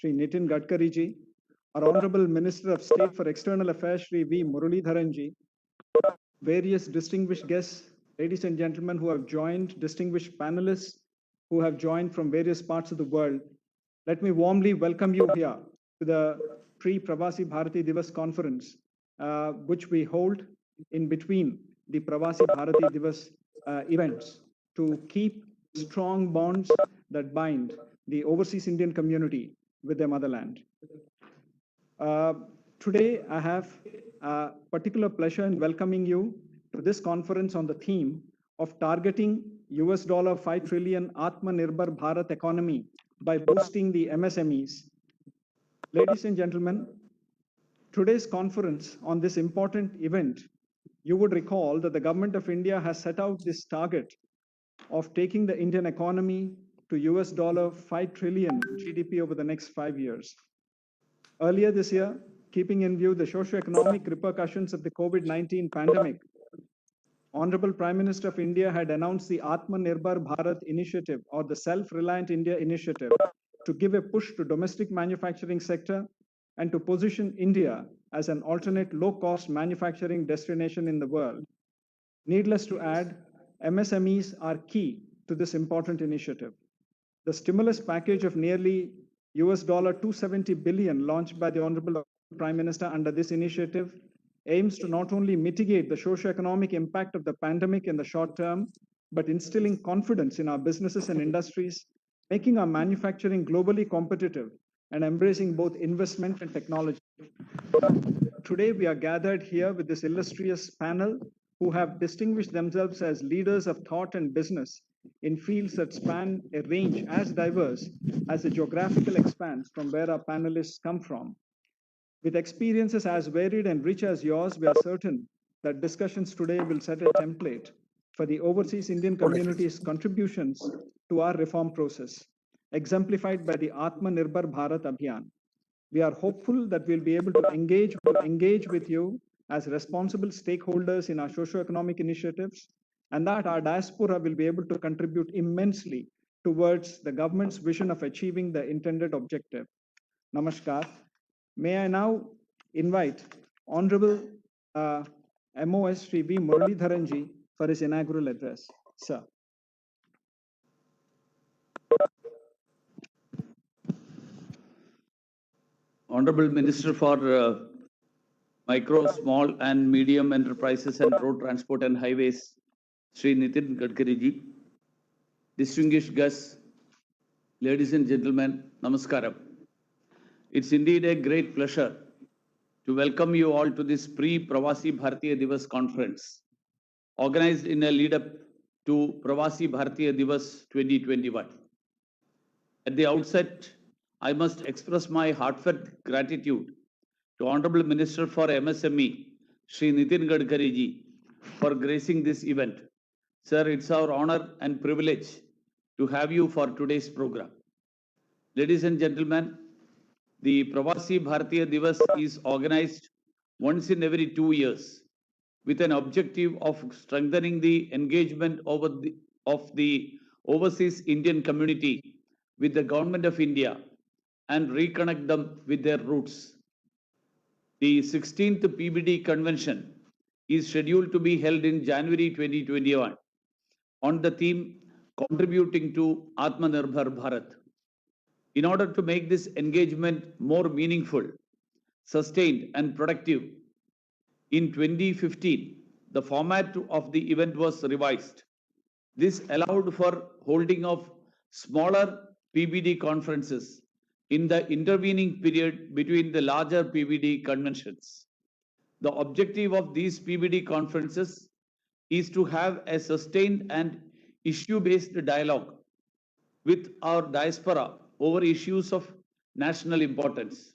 Shri Nitin Gadkari ji, our Honorable Minister of State for External Affairs, Shri V. Muralidharan ji, various distinguished guests, ladies and gentlemen who have joined, distinguished panelists who have joined from various parts of the world, let me warmly welcome you here to the pre-Pravasi Bharati Divas conference, which we hold in between the Pravasi Bharati Divas events to keep strong bonds that bind the overseas Indian community with their motherland. Today, I have a particular pleasure in welcoming you to this conference on the theme of targeting $5 trillion Atmanirbhar Bharat economy by boosting the MSMEs. Ladies and gentlemen, today's conference on this important event, you would recall that the government of India has set out this target of taking the Indian economy to $5 trillion GDP over the next 5 years. Earlier this year, keeping in view the socio-economic repercussions of the COVID-19 pandemic, Honorable Prime Minister of India had announced the Atmanirbhar Bharat initiative, or the Self-Reliant India initiative, to give a push to domestic manufacturing sector and to position India as an alternate low-cost manufacturing destination in the world. Needless to add, MSMEs are key to this important initiative. The stimulus package of nearly $270 billion launched by the Honorable Prime Minister under this initiative aims to not only mitigate the socio-economic impact of the pandemic in the short term, but instilling confidence in our businesses and industries, making our manufacturing globally competitive and embracing both investment and technology. Today, we are gathered here with this illustrious panel who have distinguished themselves as leaders of thought and business in fields that span a range as diverse as the geographical expanse from where our panelists come from. With experiences as varied and rich as yours, we are certain that discussions today will set a template for the overseas Indian community's contributions to our reform process, exemplified by the Atmanirbhar Bharat Abhiyan. We are hopeful that we'll be able to engage with you as responsible stakeholders in our socio-economic initiatives, and that our diaspora will be able to contribute immensely towards the government's vision of achieving the intended objective. Namaskar. May I now invite Honorable MOS Shri V. Muralidharan ji for his inaugural address. Sir. Honorable Minister for Micro, Small and Medium Enterprises and Road Transport and Highways, Shri Nitin Gadkari ji, distinguished guests, ladies and gentlemen, Namaskaram. It's indeed a great pleasure to welcome you all to this pre-Pravasi Bharatiya Divas conference, organized in a lead-up to Pravasi Bharatiya Divas 2021. At the outset, I must express my heartfelt gratitude to Honorable Minister for MSME, Shri Nitin Gadkari ji, for gracing this event. Sir, it's our honor and privilege to have you for today's program. Ladies and gentlemen, the Pravasi Bharatiya Divas is organized once in every 2 years with an objective of strengthening the engagement of the overseas Indian community with the Government of India and reconnect them with their roots. The 16th PBD convention is scheduled to be held in January 2021 on the theme Contributing to Atmanirbhar Bharat. In order to make this engagement more meaningful, sustained and productive, in 2015, the format of the event was revised. This allowed for holding of smaller PBD conferences in the intervening period between the larger PBD conventions. The objective of these PBD conferences is to have a sustained and issue-based dialogue with our diaspora over issues of national importance.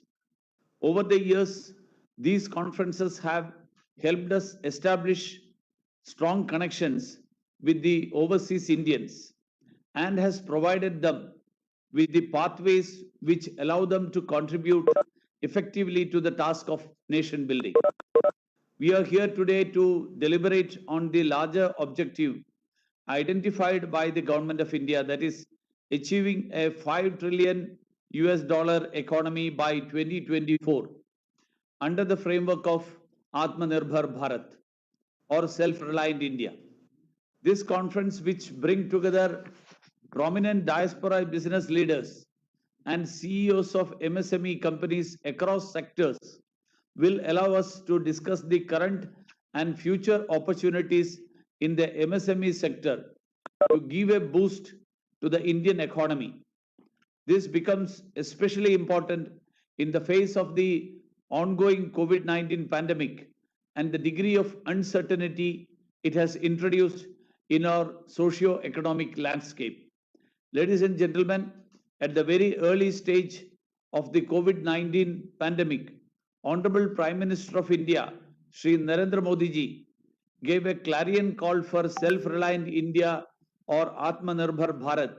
Over the years, these conferences have helped us establish strong connections with the overseas Indians and has provided them with the pathways which allow them to contribute effectively to the task of nation building. We are here today to deliberate on the larger objective identified by the Government of India, that is achieving a $5 trillion US dollar economy by 2024 under the framework of Atmanirbhar Bharat or Self-Reliant India. This conference, which brings together prominent diaspora business leaders and CEOs of MSME companies across sectors, will allow us to discuss the current and future opportunities in the MSME sector to give a boost to the Indian economy. This becomes especially important in the face of the ongoing COVID-19 pandemic and the degree of uncertainty it has introduced in our socio-economic landscape. Ladies and gentlemen, at the very early stage of the COVID-19 pandemic, Honorable Prime Minister of India, Shri Narendra Modi ji, gave a clarion call for self-reliant India or Atmanirbhar Bharat,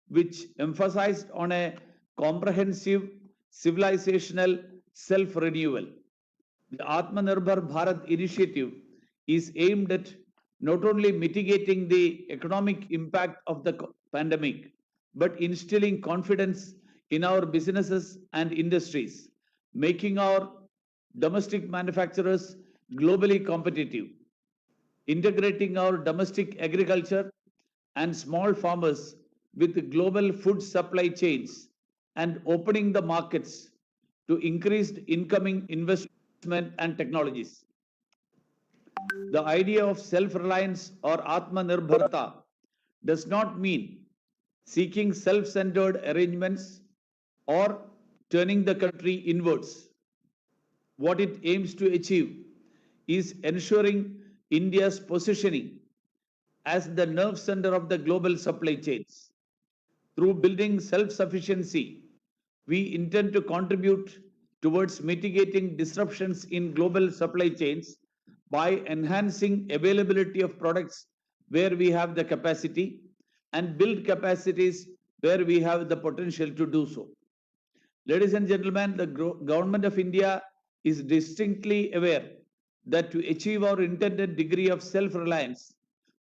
which emphasized on a comprehensive civilizational self-renewal. The Atmanirbhar Bharat initiative is aimed at not only mitigating the economic impact of the pandemic, but instilling confidence in our businesses and industries, making our domestic manufacturers globally competitive, integrating our domestic agriculture and small farmers with global food supply chains, and opening the markets to increased incoming investment and technologies. The idea of self-reliance or Atmanirbharta does not mean seeking self-centered arrangements or turning the country inwards. What it aims to achieve is ensuring India's positioning as the nerve center of the global supply chains. Through building self-sufficiency, we intend to contribute towards mitigating disruptions in global supply chains by enhancing availability of products where we have the capacity and build capacities where we have the potential to do so. Ladies and gentlemen, the Government of India is distinctly aware that to achieve our intended degree of self-reliance,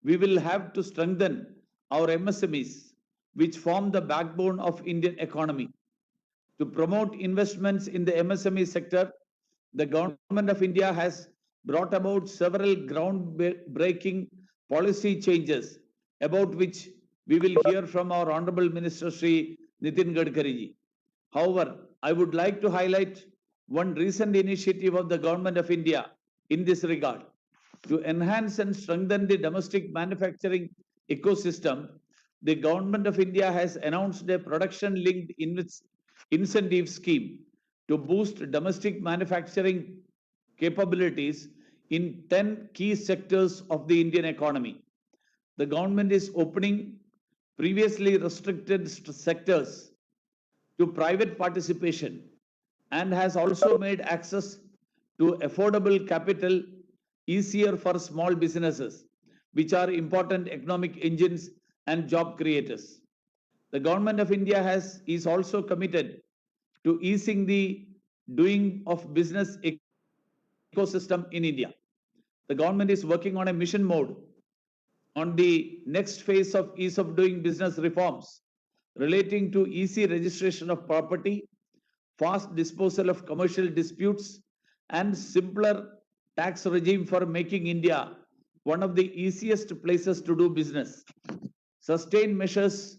we will have to strengthen our MSMEs, which form the backbone of Indian economy. To promote investments in the MSME sector, the Government of India has brought about several groundbreaking policy changes, about which we will hear from our Honorable Minister Shri Nitin Gadkari ji. However, I would like to highlight one recent initiative of the Government of India in this regard. To enhance and strengthen the domestic manufacturing ecosystem, the Government of India has announced a production-linked incentive scheme to boost domestic manufacturing capabilities in 10 key sectors of the Indian economy. The government is opening previously restricted sectors to private participation and has also made access to affordable capital easier for small businesses, which are important economic engines and job creators. The Government of India is also committed to easing the doing of business ecosystem in India. The government is working on a mission mode on the next phase of ease of doing business reforms relating to easy registration of property, fast disposal of commercial disputes, and simpler tax regime for making India one of the easiest places to do business. Sustained measures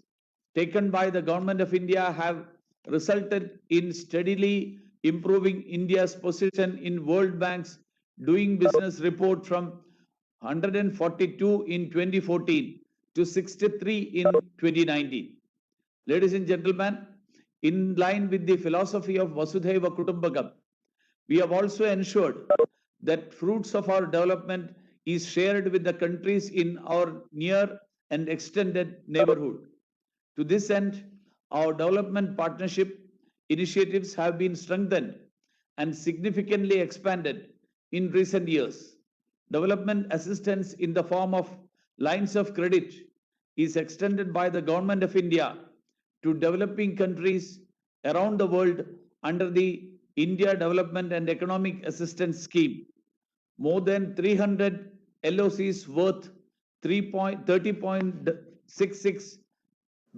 taken by the Government of India have resulted in steadily improving India's position in World Bank's Doing Business report from 142 in 2014 to 63 in 2019. Ladies and gentlemen, in line with the philosophy of Vasudhaiva Kutumbakam, we have also ensured that fruits of our development is shared with the countries in our near and extended neighborhood. To this end, our development partnership initiatives have been strengthened and significantly expanded in recent years. Development assistance in the form of lines of credit is extended by the Government of India to developing countries around the world under the India Development and Economic Assistance Scheme. More than 300 LOCs worth 30.66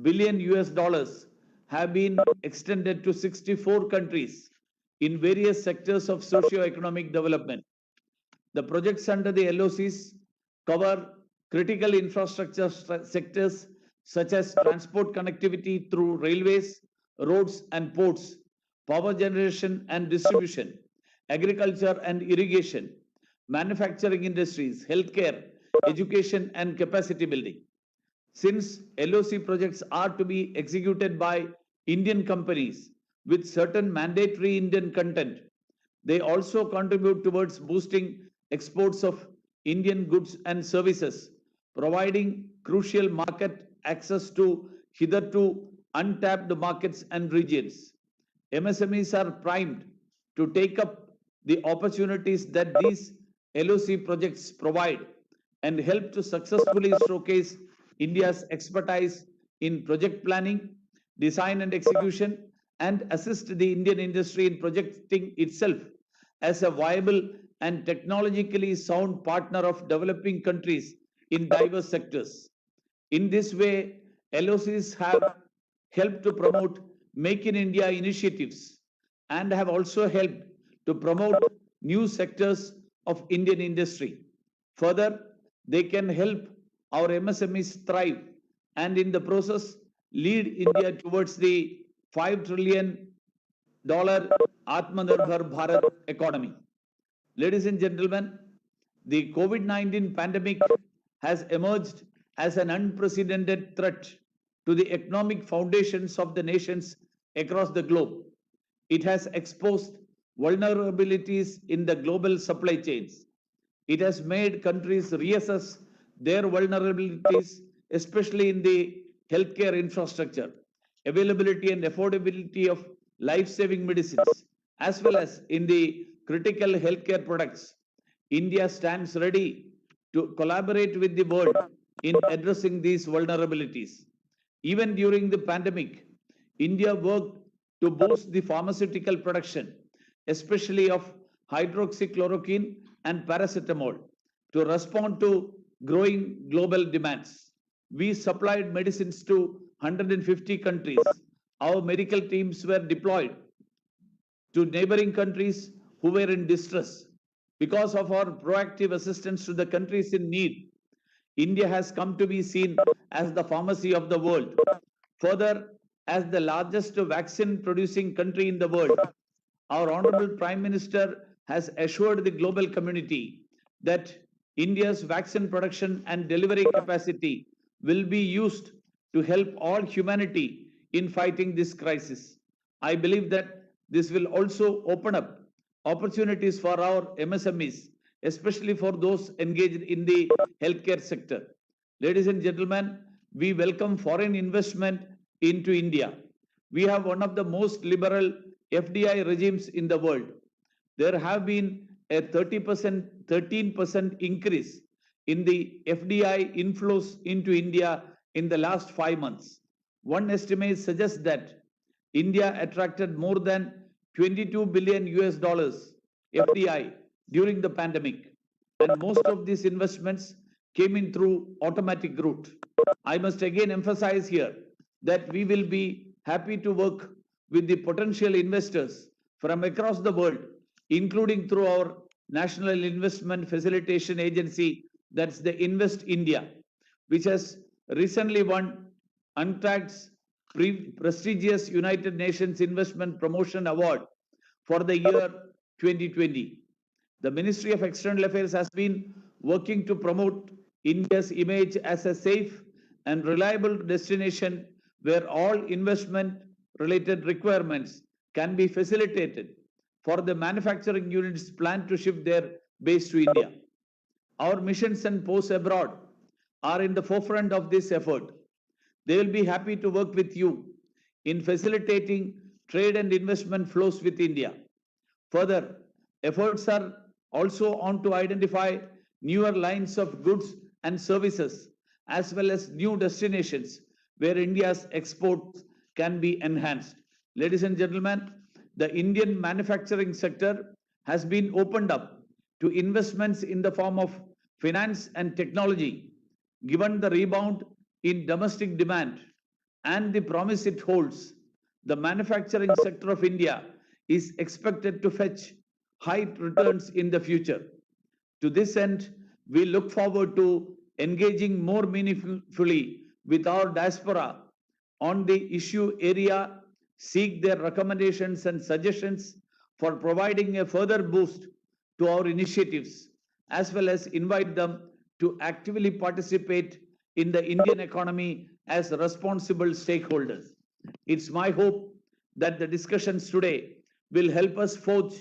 billion US dollars have been extended to 64 countries in various sectors of socio-economic development. The projects under the LOCs cover critical infrastructure sectors such as transport connectivity through railways, roads and ports, power generation and distribution, agriculture and irrigation, manufacturing industries, healthcare, education and capacity building. Since LOC projects are to be executed by Indian companies with certain mandatory Indian content, they also contribute towards boosting exports of Indian goods and services, providing crucial market access to hitherto untapped markets and regions. MSMEs are primed to take up the opportunities that these LOC projects provide and help to successfully showcase India's expertise in project planning, design and execution, and assist the Indian industry in projecting itself as a viable and technologically sound partner of developing countries in diverse sectors. In this way, LOCs have helped to promote Make in India initiatives and have also helped to promote new sectors of Indian industry. Further, they can help our MSMEs thrive and in the process lead India towards the $5 trillion Atmanirbhar Bharat economy. Ladies and gentlemen, the COVID-19 pandemic has emerged as an unprecedented threat to the economic foundations of the nations across the globe. It has exposed vulnerabilities in the global supply chains. It has made countries reassess their vulnerabilities, especially in the healthcare infrastructure, availability and affordability of life-saving medicines, as well as in the critical healthcare products. India stands ready to collaborate with the world in addressing these vulnerabilities. Even during the pandemic, India worked to boost the pharmaceutical production, especially of hydroxychloroquine and paracetamol, to respond to growing global demands. We supplied medicines to 150 countries. Our medical teams were deployed to neighboring countries who were in distress. Because of our proactive assistance to the countries in need, India has come to be seen as the pharmacy of the world. Further, as the largest vaccine producing country in the world, our Honorable Prime Minister has assured the global community that India's vaccine production and delivery capacity will be used to help all humanity in fighting this crisis. I believe that this will also open up opportunities for our MSMEs, especially for those engaged in the healthcare sector. Ladies and gentlemen, we welcome foreign investment into India. We have one of the most liberal FDI regimes in the world. There have been a 13% increase in the FDI inflows into India in the last 5 months. One estimate suggests that India attracted more than 22 billion US dollars FDI during the pandemic, and most of these investments came in through automatic route. I must again emphasize here that we will be happy to work with the potential investors from across the world, including through our National Investment Facilitation Agency, that's the Invest India, which has recently won UNCTAD's prestigious United Nations Investment Promotion Award for the year 2020. The Ministry of External Affairs has been working to promote India's image as a safe and reliable destination where all investment-related requirements can be facilitated for the manufacturing units planned to shift their base to India. Our missions and posts abroad are in the forefront of this effort. They will be happy to work with you in facilitating trade and investment flows with India. Further, efforts are also on to identify newer lines of goods and services, as well as new destinations where India's exports can be enhanced. Ladies and gentlemen, the Indian manufacturing sector has been opened up to investments in the form of finance and technology, given the rebound in domestic demand and the promise it holds. the manufacturing sector of India is expected to fetch high returns in the future. To this end, we look forward to engaging more meaningfully with our diaspora on the issue area, seek their recommendations and suggestions for providing a further boost to our initiatives, as well as invite them to actively participate in the Indian economy as responsible stakeholders. It's my hope that the discussions today will help us forge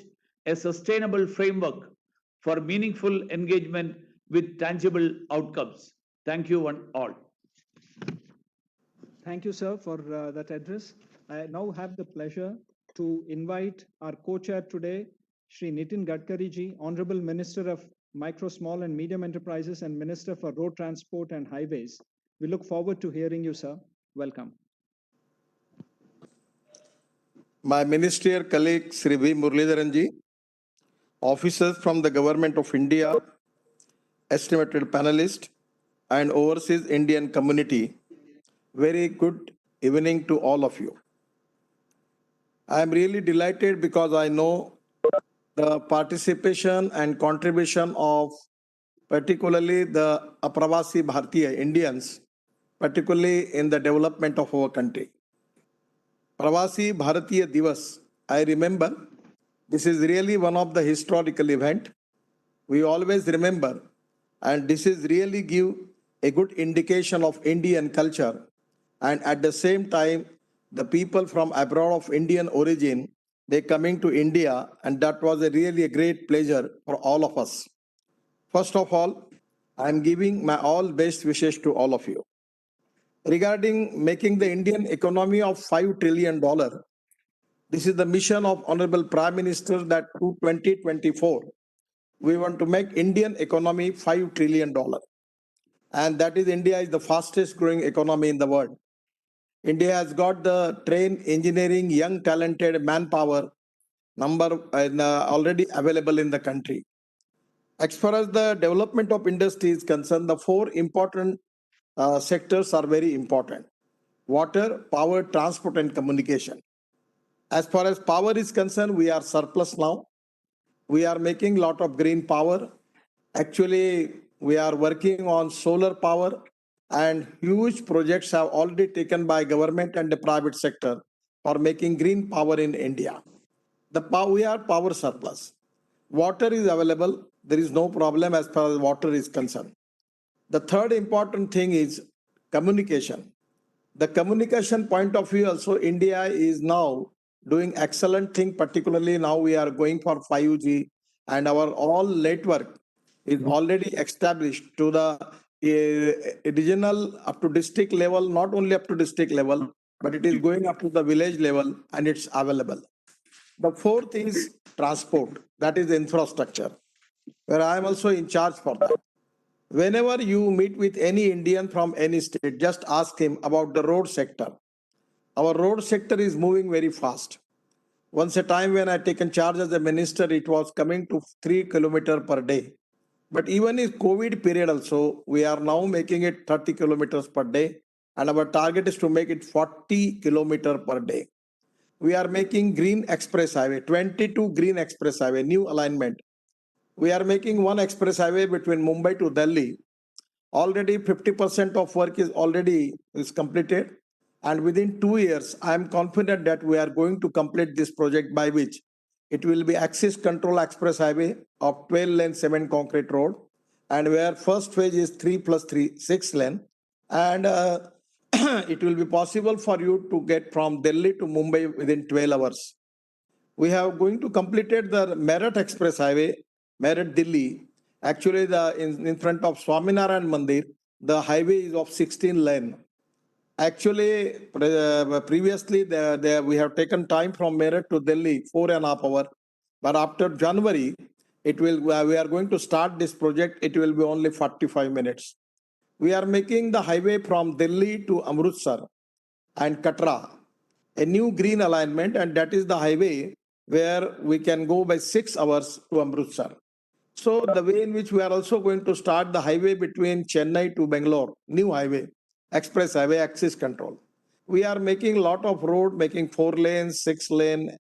a sustainable framework for meaningful engagement with tangible outcomes. Thank you one all. Thank you, sir, for that address. I now have the pleasure to invite our co-chair today, Shri Nitin Gadkari ji, Honorable Minister of Micro, Small and Medium Enterprises and Minister for Road Transport and Highways. We look forward to hearing you, sir. Welcome. My ministerial colleague, Sri V. Muralidharan ji, officers from the Government of India, estimated panelists, and overseas Indian community, very good evening to all of you. I am really delighted because I know the participation and contribution of particularly the Apravasi Bharatiya Indians, particularly in the development of our country. Pravasi Bharatiya Divas, I remember, this is really one of the historical event. We always remember, and this is really give a good indication of Indian culture. And at the same time, the people from abroad of Indian origin, they coming to India, and that was really a great pleasure for all of us. First of all, I am giving my all best wishes to all of you. Regarding making the Indian economy of $5 trillion, this is the mission of Honorable Prime Minister that to 2024, we want to make Indian economy $5 trillion. And that is India is the fastest growing economy in the world. India has got the trained engineering, young talented manpower number already available in the country. As far as the development of industry is concerned, the four important sectors are very important: water, power, transport, and communication. As far as power is concerned, we are surplus now. We are making a lot of green power. Actually, we are working on solar power, and huge projects have already taken by government and the private sector for making green power in India. We are power surplus. Water is available. There is no problem as far as water is concerned. The third important thing is communication. The communication point of view also, India is now doing excellent thing, particularly now we are going for 5G, and our all network is already established to the regional up to district level, not only up to district level, but it is going up to the village level and it's available. The fourth is transport, that is infrastructure, where I am also in charge for that. Whenever you meet with any Indian from any state, just ask him about the road sector. Our road sector is moving very fast. Once a time when I taken charge as a minister, it was coming to 3 kilometers per day. But even in COVID period also, we are now making it 30 kilometers per day. And our target is to make it 40 kilometers per day. We are making green express highway, 22 green express highway, new alignment. We are making one express highway between Mumbai to Delhi. Already 50% of work is completed. And within 2 years, I am confident that we are going to complete this project, by which it will be access control express highway of 12 lane 7 concrete road, and where first phase is 3 plus 3, 6 lane. And it will be possible for you to get from Delhi to Mumbai within 12 hours. We have going to completed the Meerut Express Highway, Meerut Delhi. Actually, in front of Swaminarayan Mandir, the highway is of 16 lane. Actually, previously we have taken time from Meerut to Delhi 4.5 hours, but after January, we are going to start this project. It will be only 45 minutes. We are making the highway from Delhi to Amritsar and Katra, a new green alignment, and that is the highway where we can go by 6 hours to Amritsar. So the way in which we are also going to start the highway between Chennai to Bangalore, new highway, express highway, access control. We are making a lot of road, making 4 lane, 6 lane,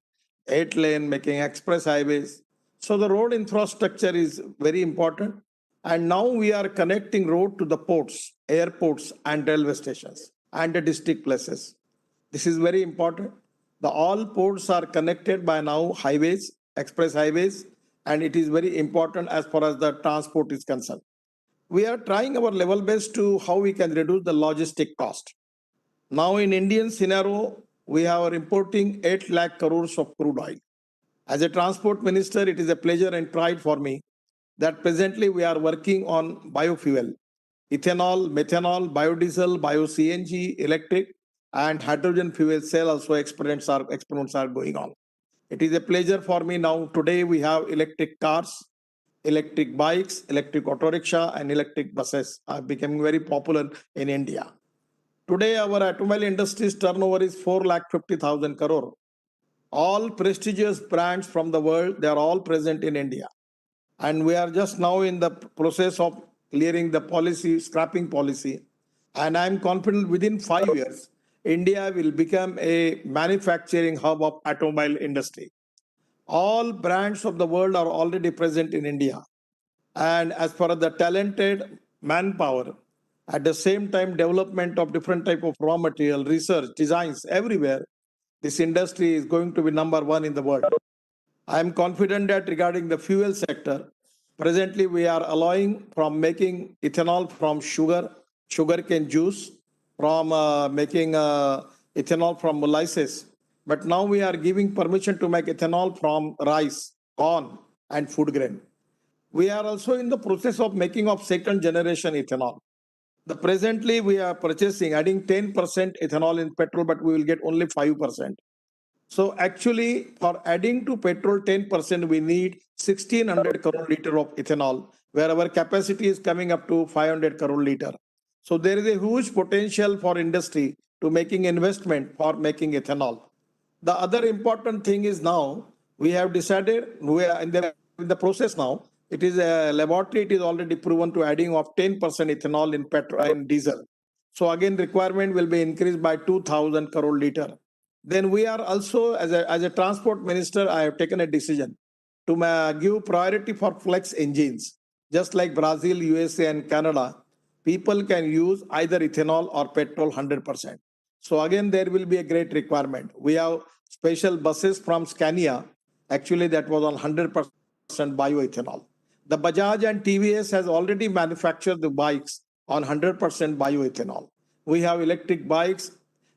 8 lane, making express highways. So the road infrastructure is very important. And now we are connecting road to the ports, airports, and railway stations and the district places. This is very important. The all ports are connected by now highways, express highways, and it is very important as far as the transport is concerned. We are trying our level best to how we can reduce the logistic cost. Now in Indian scenario, we are importing 8 lakh crores of crude oil. As a transport minister, it is a pleasure and pride for me that presently we are working on biofuel, ethanol, methanol, biodiesel, bio-CNG, electric, and hydrogen fuel cell also experiments are going on. It is a pleasure for me now. Today we have electric cars, electric bikes, electric auto rickshaw, and electric buses are becoming very popular in India. Today, our automobile industry's turnover is 4,50,000 crore. All prestigious brands from the world, they are all present in India. And we are just now in the process of clearing the policy, scrapping policy. And I'm confident within 5 years, India will become a manufacturing hub of automobile industry. All brands of the world are already present in India. And as far as the talented manpower, at the same time, development of different type of raw material, research, designs everywhere, this industry is going to be number one in the world. I am confident that regarding the fuel sector, presently we are allowing from making ethanol from sugarcane juice, from making ethanol from molasses. But now we are giving permission to make ethanol from rice, corn, and food grain. We are also in the process of making of second generation ethanol. Presently we are purchasing, adding 10% ethanol in petrol, but we will get only 5%. So actually, for adding to petrol 10%, we need 1,600 crore liter of ethanol, where our capacity is coming up to 500 crore liter. So there is a huge potential for industry to making investment for making ethanol. The other important thing is now we have decided, we are in the process now. It is a laboratory, it is already proven to adding of 10% ethanol in petrol and diesel. So again, requirement will be increased by 2,000 crore liter. Then we are also, as a transport minister, I have taken a decision to give priority for flex engines. Just like Brazil, USA, and Canada, people can use either ethanol or petrol 100%. So again, there will be a great requirement. We have special buses from Scania. Actually, that was on 100% bioethanol. The Bajaj and TVS has already manufactured the bikes on 100% bioethanol. We have electric bikes.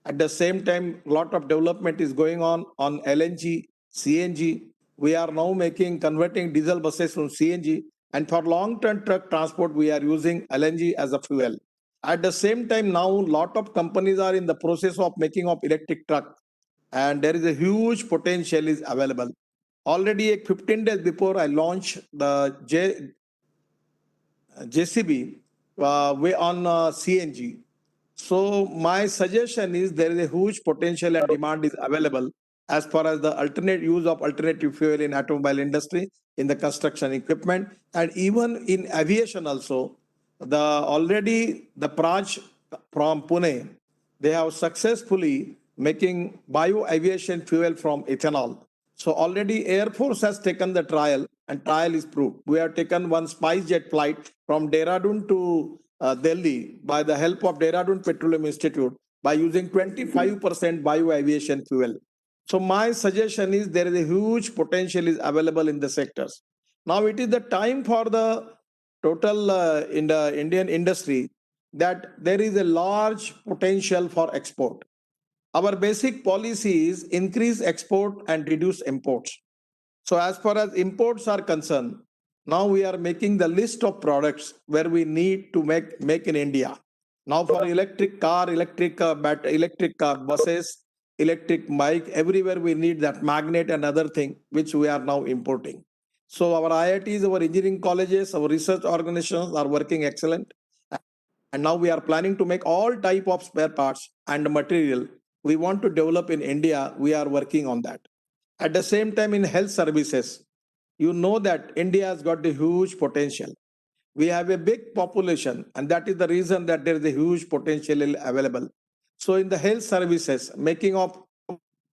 At the same time, a lot of development is going on LNG, CNG. We are now converting diesel buses from CNG. And for long-term truck transport, we are using LNG as a fuel. At the same time, now a lot of companies are in the process of making of electric truck. And there is a huge potential is available. Already 15 days before I launched the JCB way on CNG. So my suggestion is there is a huge potential and demand is available as far as the alternate use of alternative fuel in automobile industry, in the construction equipment, and even in aviation also. The Praj from Pune, they have successfully making bio aviation fuel from ethanol. So already Air Force has taken the trial and trial is proved. We have taken one SpiceJet flight from Dehradun to Delhi by the help of Dehradun Petroleum Institute by using 25% bio aviation fuel. So my suggestion is there is a huge potential is available in the sectors. Now it is the time for the total in the Indian industry that there is a large potential for export. Our basic policy is increase export and reduce imports. So as far as imports are concerned, now we are making the list of products where we need to make in India. Now for electric car, electric buses, electric bike, everywhere we need that magnet and other thing which we are now importing. So our IITs, our engineering colleges, our research organizations are working excellent. And now we are planning to make all type of spare parts and material we want to develop in India. We are working on that. At the same time, in health services, you know that India has got a huge potential. We have a big population, and that is the reason that there is a huge potential available. So in the health services, making of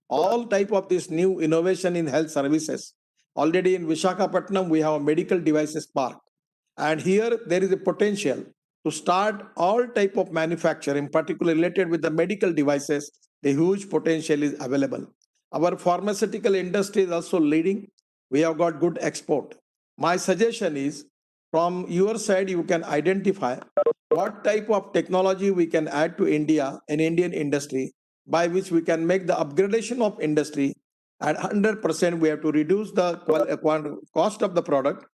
all type of this new innovation in health services. Already in Visakhapatnam, we have a medical devices park. And here there is a potential to start all type of manufacturing, particularly related with the medical devices. The huge potential is available. Our pharmaceutical industry is also leading. We have got good export. My suggestion is from your side, you can identify what type of technology we can add to India and Indian industry by which we can make the upgradation of industry at 100%. We have to reduce the cost of the product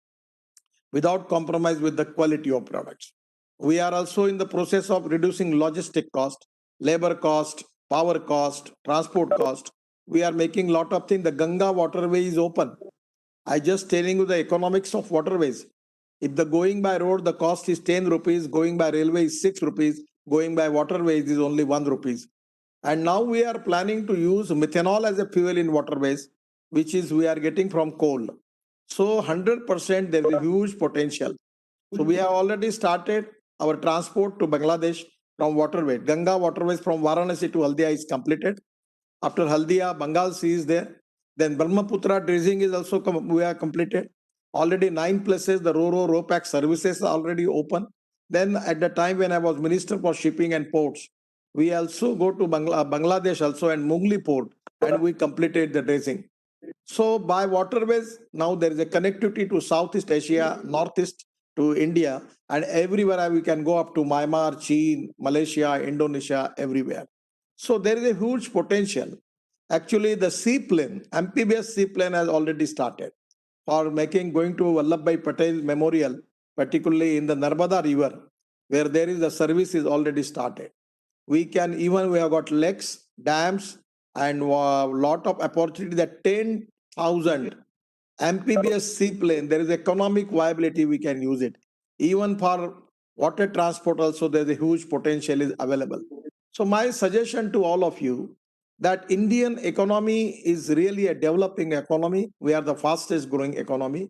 without compromise with the quality of products. We are also in the process of reducing logistic cost, labor cost, power cost, transport cost. We are making a lot of things. The Ganga waterway is open. I just telling you the economics of waterways. If the going by road, the cost is 10 rupees, going by railway is 6 rupees, going by waterways is only 1 rupees. And now we are planning to use methanol as a fuel in waterways, which is we are getting from coal. So 100% there is a huge potential. So we have already started our transport to Bangladesh from waterway. Ganga waterways from Varanasi to Haldia is completed. After Haldia, Bengal Sea is there. Then Brahmaputra dredging is also we have completed. Already 9 places, the Ro-Pack services are already open. Then at the time when I was Minister for Shipping and Ports, we also go to Bangladesh also and Mungli port, and we completed the dredging. So by waterways, now there is a connectivity to Southeast Asia, Northeast to India, and everywhere we can go up to Myanmar, China, Malaysia, Indonesia, everywhere. So there is a huge potential. Actually, the seaplane, amphibious seaplane has already started for going to Vallabhbhai Patel Memorial, particularly in the Narmada River, where there is a service is already started. We have got lakes, dams, and a lot of opportunity that 10,000 amphibious seaplane, there is economic viability, we can use it. Even for water transport also, there's a huge potential is available. So my suggestion to all of you that Indian economy is really a developing economy. We are the fastest growing economy.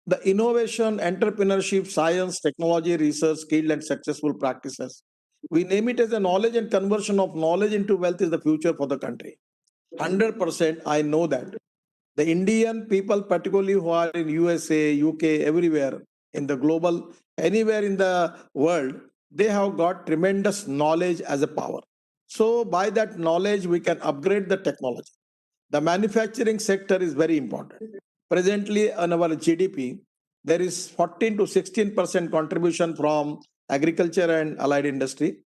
The innovation, entrepreneurship, science, technology, research, skilled and successful practices. We name it as a knowledge and conversion of knowledge into wealth is the future for the country. 100% I know that. The Indian people, particularly who are in USA, UK, everywhere in the global, anywhere in the world, they have got tremendous knowledge as a power. So by that knowledge, we can upgrade the technology. The manufacturing sector is very important. Presently, on our GDP, there is 14 to 16% contribution from agriculture and allied industry.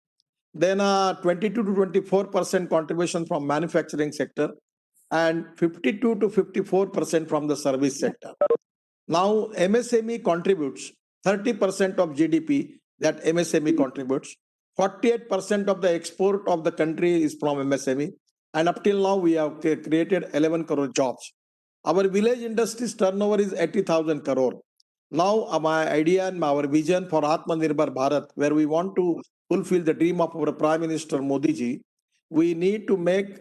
Then 22 to 24% contribution from manufacturing sector and 52 to 54% from the service sector. Now, MSME contributes 30% of GDP that MSME contributes. 48% of the export of the country is from MSME. And up till now, we have created 11 crore jobs. Our village industry's turnover is 80,000 crore. Now, my idea and our vision for Atmanirbhar Bharat, where we want to fulfill the dream of our Prime Minister Modi ji, we need to make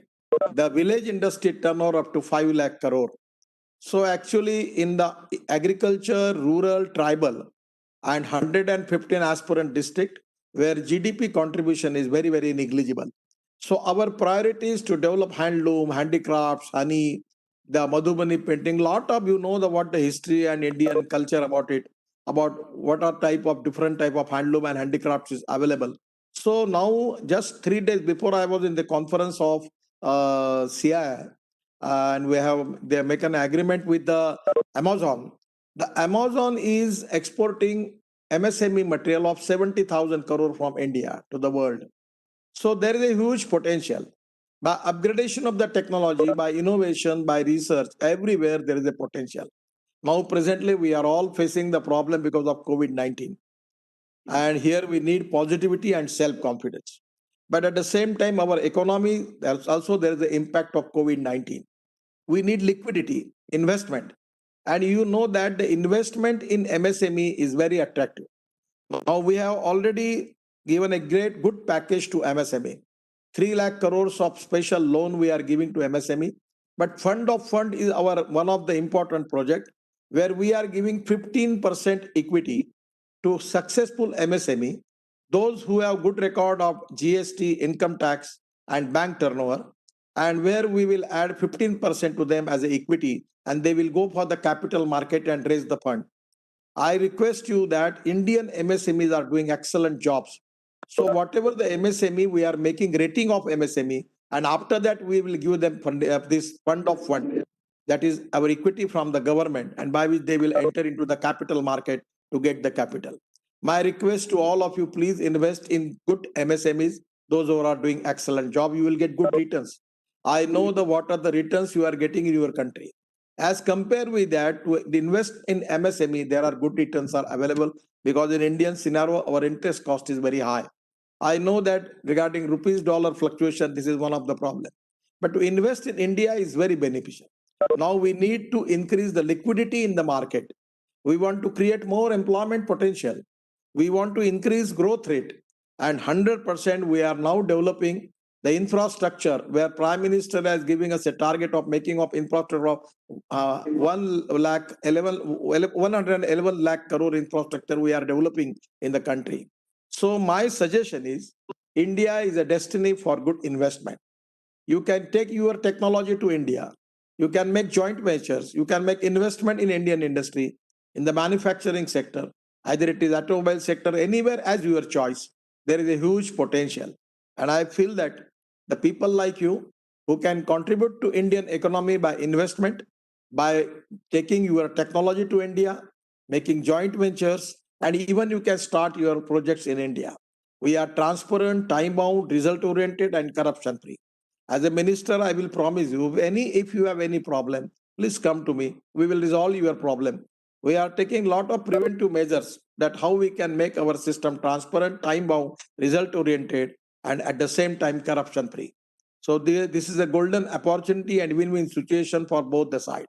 the village industry turnover up to 5 lakh crore. So actually in the agriculture, rural, tribal and 115 aspirant district where GDP contribution is very, very negligible. So our priority is to develop handloom, handicrafts, honey, the Madhubani painting. Lot of what the history and Indian culture about it, about what are type of different type of handloom and handicrafts is available. So now just 3 days before I was in the conference of CIA, and they make an agreement with the Amazon. The Amazon is exporting MSME material of 70,000 crore from India to the world. So there is a huge potential. By upgradation of the technology, by innovation, by research, everywhere there is a potential. Now presently we are all facing the problem because of COVID-19. And here we need positivity and self-confidence. But at the same time, our economy, there is the impact of COVID-19. We need liquidity, investment. And you know that the investment in MSME is very attractive. Now we have already given a good package to MSME. 3 lakh crores of special loan we are giving to MSME. But fund of fund is one of the important project where we are giving 15% equity to successful MSME, those who have good record of GST, income tax, and bank turnover, and where we will add 15% to them as a equity, and they will go for the capital market and raise the fund. I request you that Indian MSMEs are doing excellent jobs. So whatever the MSME, we are making rating of MSME, and after that we will give them this fund of fund. That is our equity from the government, and by which they will enter into the capital market to get the capital. My request to all of you, please invest in good MSMEs. Those who are doing excellent job, you will get good returns. I know what are the returns you are getting in your country. As compared with that, to invest in MSME, there are good returns are available, because in Indian scenario, our interest cost is very high. I know that regarding rupees dollar fluctuation, this is one of the problems. But to invest in India is very beneficial. Now we need to increase the liquidity in the market. We want to create more employment potential. We want to increase growth rate. And 100% we are now developing the infrastructure, where Prime Minister is giving us a target of making of infrastructure of 111 lakh crore infrastructure we are developing in the country. So my suggestion is, India is a destiny for good investment. You can take your technology to India. You can make joint ventures. You can make investment in Indian industry, in the manufacturing sector, either it is automobile sector, anywhere as your choice. There is a huge potential. And I feel that the people like you who can contribute to Indian economy by investment, by taking your technology to India, making joint ventures, and even you can start your projects in India. We are transparent, time-bound, result-oriented, and corruption-free. As a minister, I will promise you, if you have any problem, please come to me. We will resolve your problem. We are taking a lot of preventive measures, that how we can make our system transparent, time-bound, result-oriented, and at the same time corruption-free. So this is a golden opportunity and win-win situation for both the sides.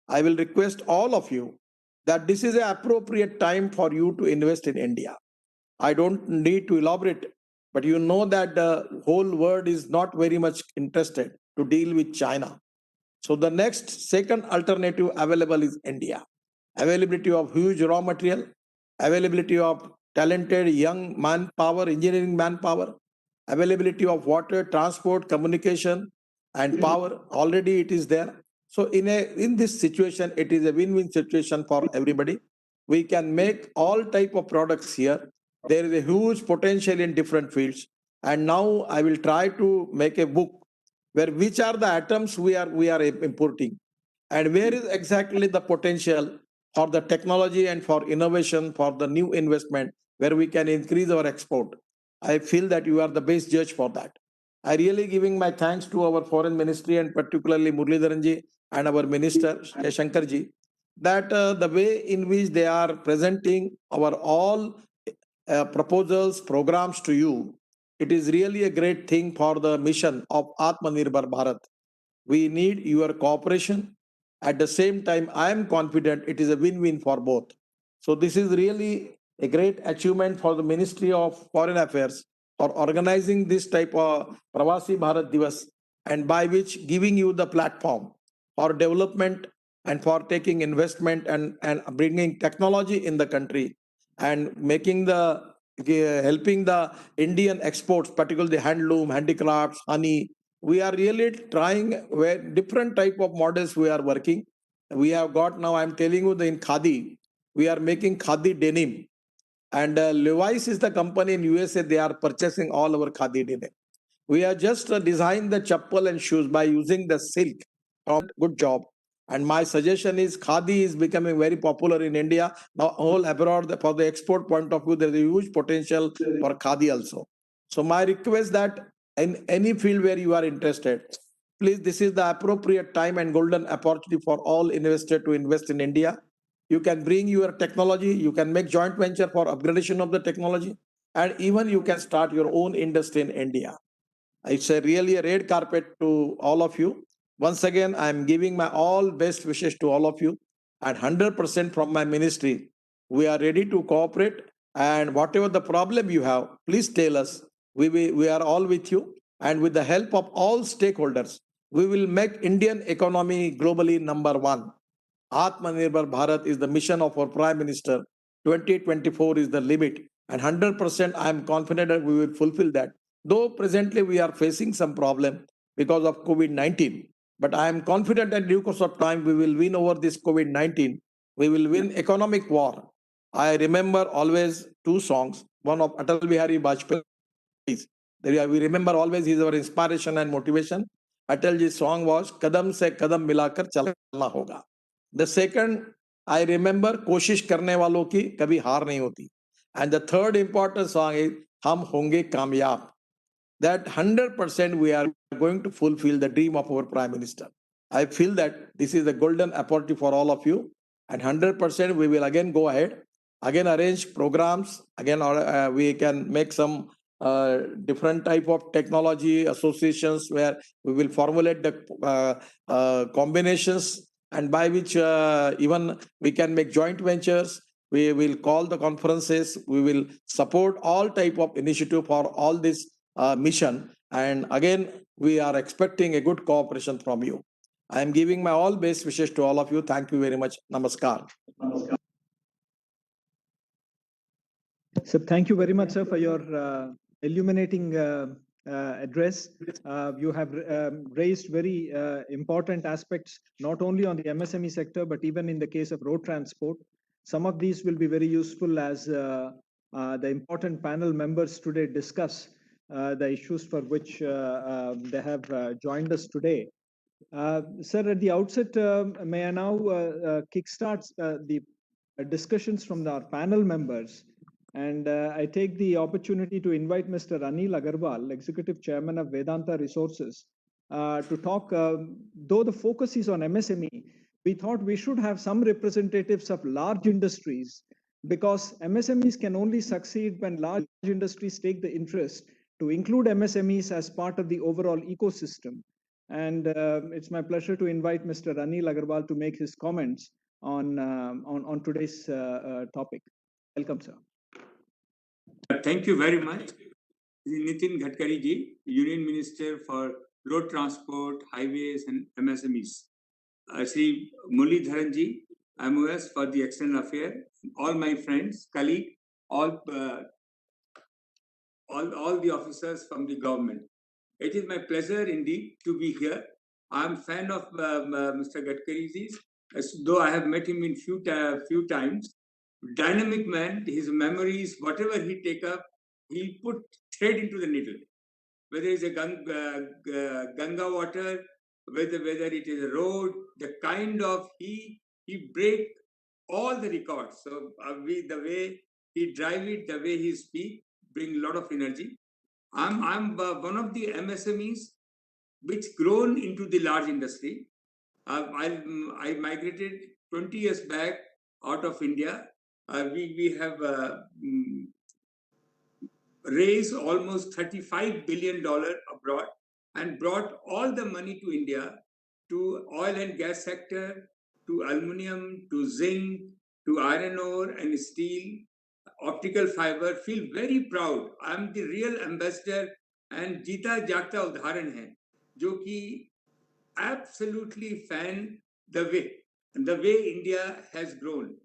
I will request all of you that this is an appropriate time for you to invest in India. I don't need to elaborate, but you know that the whole world is not very much interested to deal with China. So the second alternative available is India. Availability of huge raw material, availability of talented young manpower, engineering manpower, availability of water, transport, communication, and power. Already it is there. So in this situation, it is a win-win situation for everybody. We can make all type of products here. There is a huge potential in different fields. And now I will try to make a book where which are the atoms we are importing, and where is exactly the potential for the technology and for innovation, for the new investment, where we can increase our export. I feel that you are the best judge for that. I really giving my thanks to our foreign ministry, and particularly Muralidharanji and our minister Shankarji, that the way in which they are presenting our all proposals, programs to you, it is really a great thing for the mission of Atmanirbhar Bharat. We need your cooperation. At the same time, I am confident it is a win-win for both. So this is really a great achievement for the Ministry of Foreign Affairs for organizing this type of Pravasi Bharat Divas, and by which giving you the platform for development and for taking investment and bringing technology in the country, and making helping the Indian exports, particularly handloom, handicrafts, honey. We are really trying where different type of models we are working. We have got now, I'm telling you, in Khadi, we are making Khadi denim. And Levi's is the company in USA, they are purchasing all our Khadi denim. We have just designed the chappal and shoes by using the silk. Good job. And my suggestion is Khadi is becoming very popular in India. Now all abroad, for the export point of view, there is a huge potential for Khadi also. So my request that in any field where you are interested, please, this is the appropriate time and golden opportunity for all investors to invest in India. You can bring your technology, you can make joint venture for upgradation of the technology, and even you can start your own industry in India. It's really a red carpet to all of you. Once again, I'm giving my all best wishes to all of you, and 100% from my ministry. We are ready to cooperate, and whatever the problem you have, please tell us. We are all with you, and with the help of all stakeholders, we will make Indian economy globally number one. Atmanirbhar Bharat is the mission of our Prime Minister. 2024 is the limit, and 100% I am confident that we will fulfill that. though presently we are facing some problem because of COVID-19. But I am confident that in due course of time, we will win over this COVID-19. We will win economic war. I remember always two songs, one of Atal Bihari Vajpayee. We remember always he's our inspiration and motivation. Atalji's song was Kadam se Kadam Milakar Chalna Hoga. The second, I remember Koshish Karne Walo Ki Kabhi Haar Nahi Hoti. And the third important song is Hum Honge Kamyab. That 100% we are going to fulfill the dream of our Prime Minister. I feel that this is a golden opportunity for all of you, and 100% we will again go ahead, again arrange programs, again we can make some different type of technology associations where we will formulate the combinations, and by which even we can make joint ventures. We will call the conferences. We will support all type of initiative for all this mission. And again, we are expecting a good cooperation from you. I am giving my all best wishes to all of you. Thank you very much. Namaskar. So thank you very much, sir, for your illuminating address. You have raised very important aspects, not only on the MSME sector, but even in the case of road transport. Some of these will be very useful as the important panel members today discuss the issues for which they have joined us today. Sir, at the outset, may I now kickstart the discussions from our panel members? And I take the opportunity to invite Mr. Anil Agarwal, Executive Chairman of Vedanta Resources, to talk. Though the focus is on MSME, we thought we should have some representatives of large industries, because MSMEs can only succeed when large industries take the interest to include MSMEs as part of the overall ecosystem. And it's my pleasure to invite Mr. Anil Agarwal to make his comments on today's topic. Welcome, sir. Thank you very much. Nitin Gadkari ji, Union Minister for Road Transport, Highways and MSMEs. Shri Muralidharan ji, MOS for the External Affairs. All my friends, colleagues, all the officers from the government. It is my pleasure indeed to be here. I am fan of Mr. Gadkari ji, though I have met him in few times. Dynamic man, his memories, whatever he take up, he put thread into the needle. Whether it's a Ganga water, whether it is a road, the kind of he break all the records. So the way he drive it, the way he speak, bring a lot of energy. I'm one of the MSMEs which grown into the large industry. I migrated 20 years back out of India. We have raised almost $35 billion abroad and brought all the money to India, to oil and gas sector, to aluminum, to zinc, to iron ore and steel, optical fiber. Feel very proud. I'm the real ambassador and जीता जागता उदाहरण है जो कि absolutely fan the way India has grown.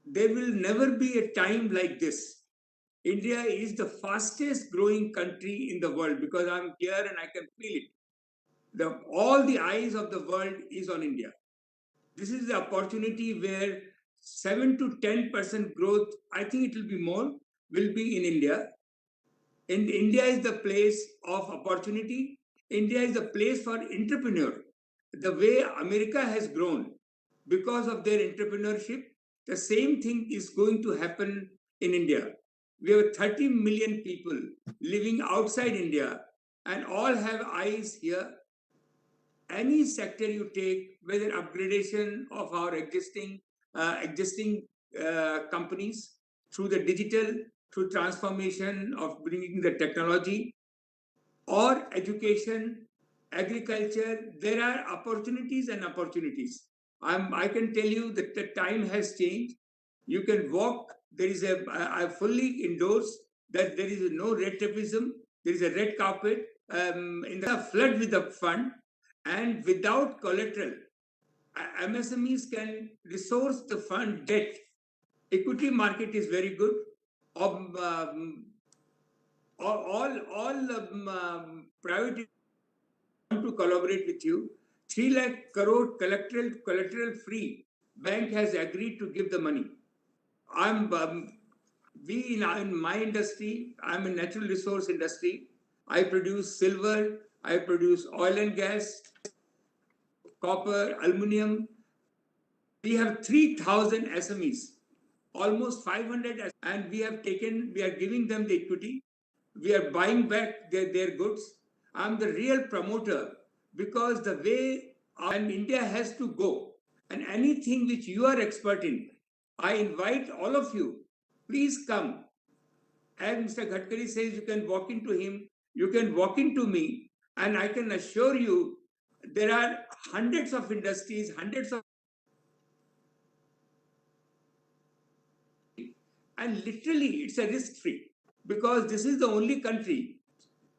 There will never be a time like this. India is the fastest growing country in the world, because I'm here and I can feel it. All the eyes of the world is on India. This is the opportunity where 7 to 10% growth, I think it will be more, will be in India. And India is the place of opportunity. India is the place for entrepreneur. The way America has grown because of their entrepreneurship, the same thing is going to happen in India. We have 30 million people living outside India and all have eyes here. Any sector you take, whether upgradation of our existing companies through the digital, through transformation of bringing the technology, or education, agriculture, there are opportunities and opportunities. I can tell you that the time has changed. You can walk. There is I fully endorse that there is no red tapeism. There is a red carpet in the flood with the fund, and without collateral, MSMEs can resource the fund debt. Equity market is very good. all private want to collaborate with you. 3 lakh crore collateral free. Bank has agreed to give the money. In my industry, I'm in natural resource industry. I produce silver, I produce oil and gas, copper, aluminum. We have 3,000 SMEs, almost 500, and we are giving them the equity. We are buying back their goods. I'm the real promoter because the way and India has to go, and anything which you are expert in, I invite all of you, please come. As Mr. Gadkari says, you can walk into him, you can walk into me, and I can assure you there are hundreds of industries, hundreds of, and literally it's a risk free because this is the only country.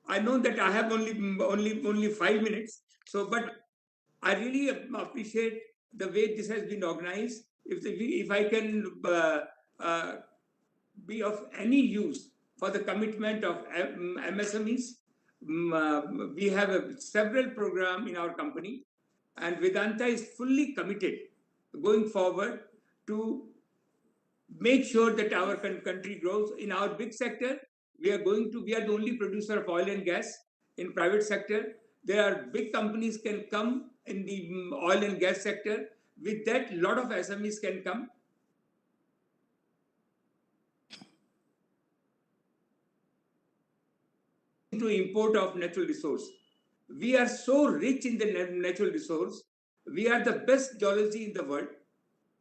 I know that I have only 5 minutes, so but I really appreciate the way this has been organized. If I can be of any use for the commitment of MSMEs, we have several programs in our company, and Vedanta is fully committed going forward to make sure that our country grows. In our big sector, we are the only producer of oil and gas. In private sector, there are big companies can come in the oil and gas sector. With that, a lot of SMEs can come. To import of natural resource. We are so rich in the natural resource. We are the best geology in the world.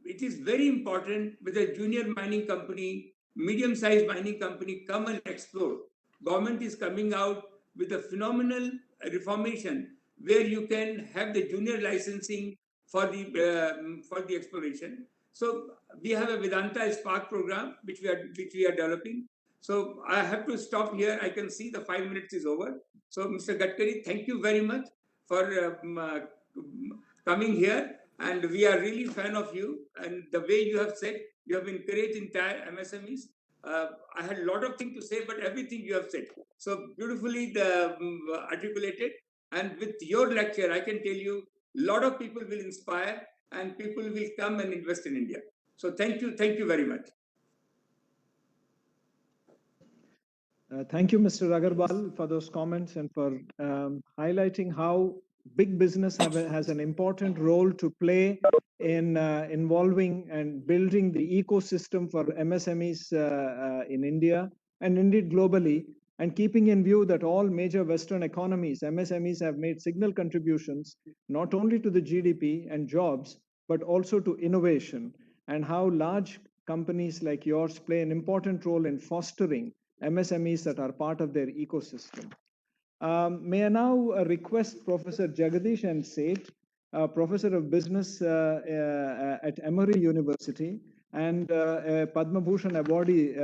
It is very important with a junior mining company, medium-sized mining company, come and explore. Government is coming out with a phenomenal reformation where you can have the junior licensing for the exploration. So we have a Vedanta Spark program which we are developing. So I have to stop here. I can see the 5 minutes is over. So Mr. Gadkari, thank you very much for coming here. And we are really fan of you. And the way you have said, you have encouraged entire MSMEs. I had a lot of things to say, but everything you have said. So beautifully articulated. And with your lecture, I can tell you, a lot of people will inspire and people will come and invest in India. So thank you very much. Thank you, Mr. Agarwal, for those comments and for highlighting how big business has an important role to play in involving and building the ecosystem for MSMEs in India and indeed globally, and keeping in view that all major Western economies, MSMEs have made signal contributions not only to the GDP and jobs, but also to innovation, and how large companies like yours play an important role in fostering MSMEs that are part of their ecosystem. May I now request Professor Jagadish N. Seth, Professor of Business at Emory University and a Padma Bhushan awardee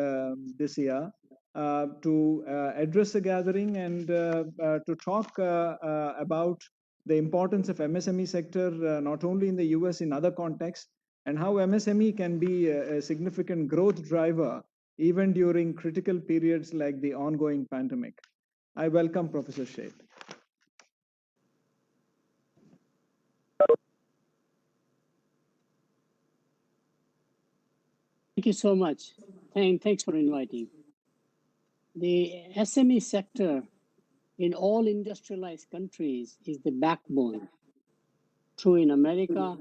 this year, to address the gathering and to talk about the importance of MSME sector, not only in the US, in other contexts, and how MSME can be a significant growth driver even during critical periods like the ongoing pandemic. I welcome Professor Seth. Thank you so much. Thanks for inviting. The SME sector in all industrialized countries is the backbone. True in America,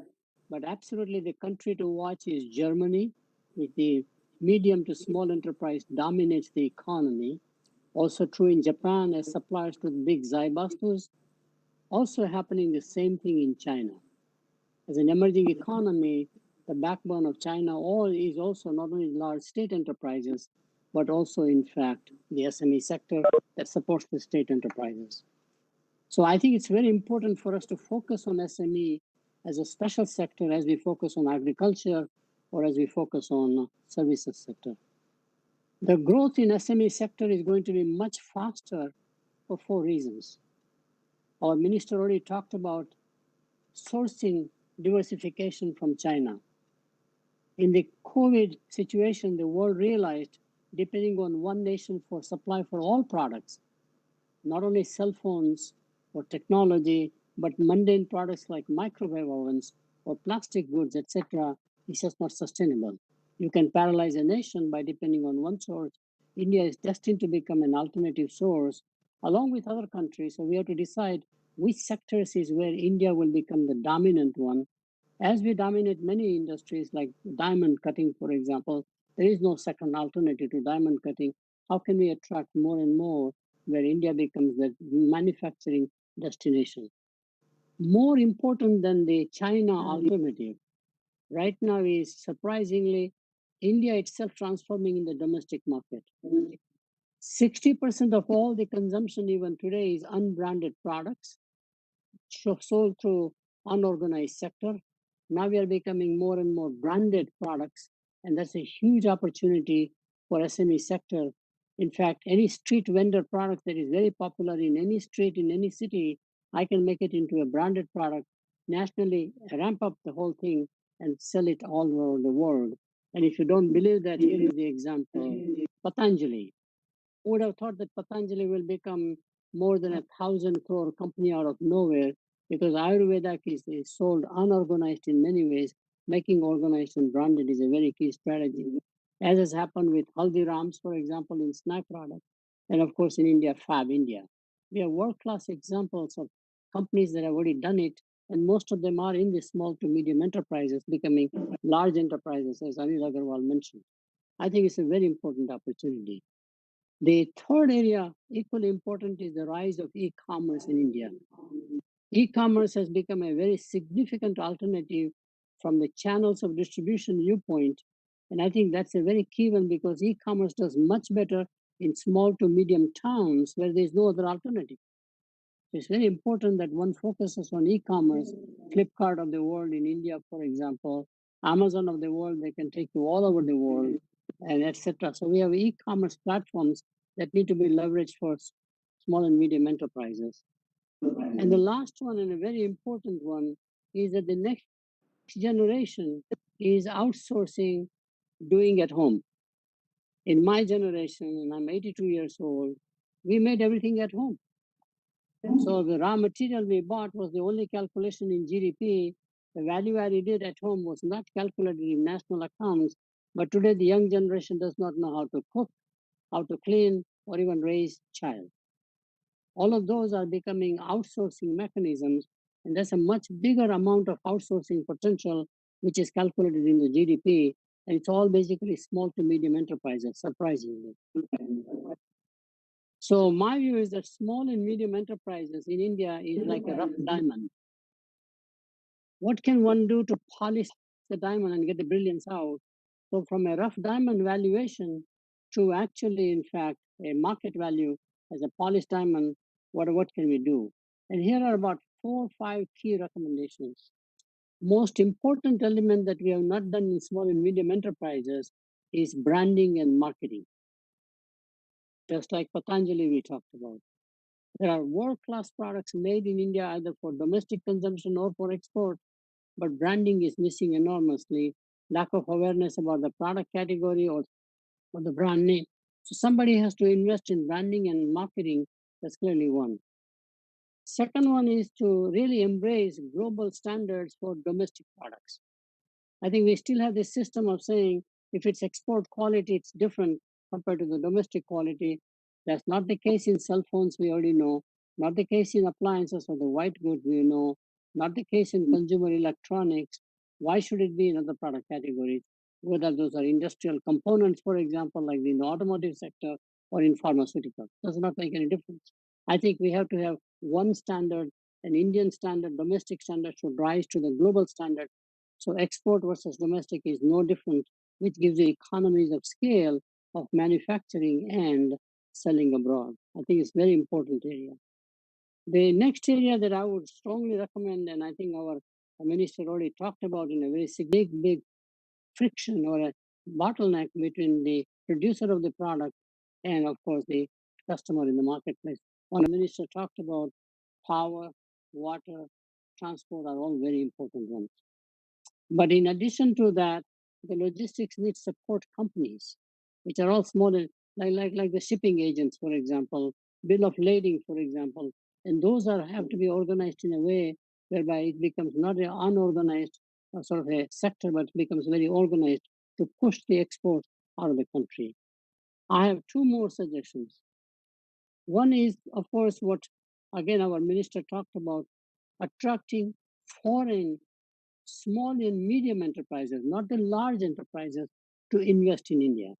but absolutely the country to watch is Germany, with the medium to small enterprise dominates the economy. Also true in Japan as suppliers to the big Zybustos. Also happening the same thing in China. As an emerging economy, the backbone of China is also not only large state enterprises, but also in fact, the SME sector that supports the state enterprises. So I think it's very important for us to focus on SME as a special sector as we focus on agriculture or as we focus on services sector. The growth in SME sector is going to be much faster for 4 reasons. Our minister already talked about sourcing diversification from China. In the COVID situation, the world realized depending on one nation for supply for all products, not only cell phones or technology, but mundane products like microwave ovens or plastic goods, etc., is just not sustainable. You can paralyze a nation by depending on one source. India is destined to become an alternative source along with other countries. So we have to decide which sectors is where India will become the dominant one. As we dominate many industries like diamond cutting, for example, there is no second alternative to diamond cutting. How can we attract more and more where India becomes the manufacturing destination? More important than the China alternative right now is surprisingly India itself transforming in the domestic market. 60% of all the consumption even today is unbranded products sold through unorganized sector. Now we are becoming more and more branded products, and that's a huge opportunity for SME sector. In fact, any street vendor product that is very popular in any street, in any city, I can make it into a branded product, nationally ramp up the whole thing and sell it all over the world. And if you don't believe that, here is the example. Patanjali. Who would have thought that Patanjali will become more than 1,000 crore company out of nowhere, because Ayurveda is sold unorganized in many ways. Making organized and branded is a very key strategy, as has happened with Haldirams, for example, in snack product, and of course in India, Fab India. We have world-class examples of companies that have already done it, and most of them are in the small to medium enterprises becoming large enterprises, as Anil Agarwal mentioned. I think it's a very important opportunity. The third area, equally important, is the rise of e-commerce in India. E-commerce has become a very significant alternative from the channels of distribution viewpoint. And I think that's a very key one, because e-commerce does much better in small to medium towns where there's no other alternative. So it's very important that one focuses on e-commerce. Flipkart of the world in India, for example, Amazon of the world, they can take you all over the world, and etc. So we have e-commerce platforms that need to be leveraged for small and medium enterprises. And the last one, and a very important one, is that the next generation is outsourcing, doing at home. In my generation, and I'm 82 years old, we made everything at home. So the raw material we bought was the only calculation in GDP. The value added at home was not calculated in national accounts. But today the young generation does not know how to cook, how to clean, or even raise child. All of those are becoming outsourcing mechanisms, and there's a much bigger amount of outsourcing potential, which is calculated in the GDP, and it's all basically small to medium enterprises, surprisingly. So my view is that small and medium enterprises in India is like a rough diamond. What can one do to polish the diamond and get the brilliance out? So from a rough diamond valuation to actually, in fact, a market value as a polished diamond, what can we do? And here are about 4 or 5 key recommendations. Most important element that we have not done in small and medium enterprises is branding and marketing. Just like Patanjali we talked about. There are world-class products made in India either for domestic consumption or for export, but branding is missing enormously. Lack of awareness about the product category or the brand name. So somebody has to invest in branding and marketing. That's clearly one. Second one is to really embrace global standards for domestic products. I think we still have this system of saying if it's export quality, it's different compared to the domestic quality. That's not the case in cell phones, we already know. Not the case in appliances or the white goods, we know. Not the case in consumer electronics. Why should it be in other product categories? Whether those are industrial components, for example, like in the automotive sector or in pharmaceutical. Does not make any difference. I think we have to have one standard, an Indian standard, domestic standard should rise to the global standard. So export versus domestic is no different, which gives you economies of scale of manufacturing and selling abroad. I think it's very important area. The next area that I would strongly recommend, and I think our minister already talked about in a very big friction or a bottleneck between the producer of the product and of course the customer in the marketplace. One minister talked about power, water, transport are all very important ones. But in addition to that, the logistics needs support companies. which are all smaller, like the shipping agents, for example, bill of lading, for example. And those have to be organized in a way whereby it becomes not an unorganized sort of a sector, but becomes very organized to push the exports out of the country. I have two more suggestions. One is, of course, what again our minister talked about, attracting foreign small and medium enterprises, not the large enterprises, to invest in India,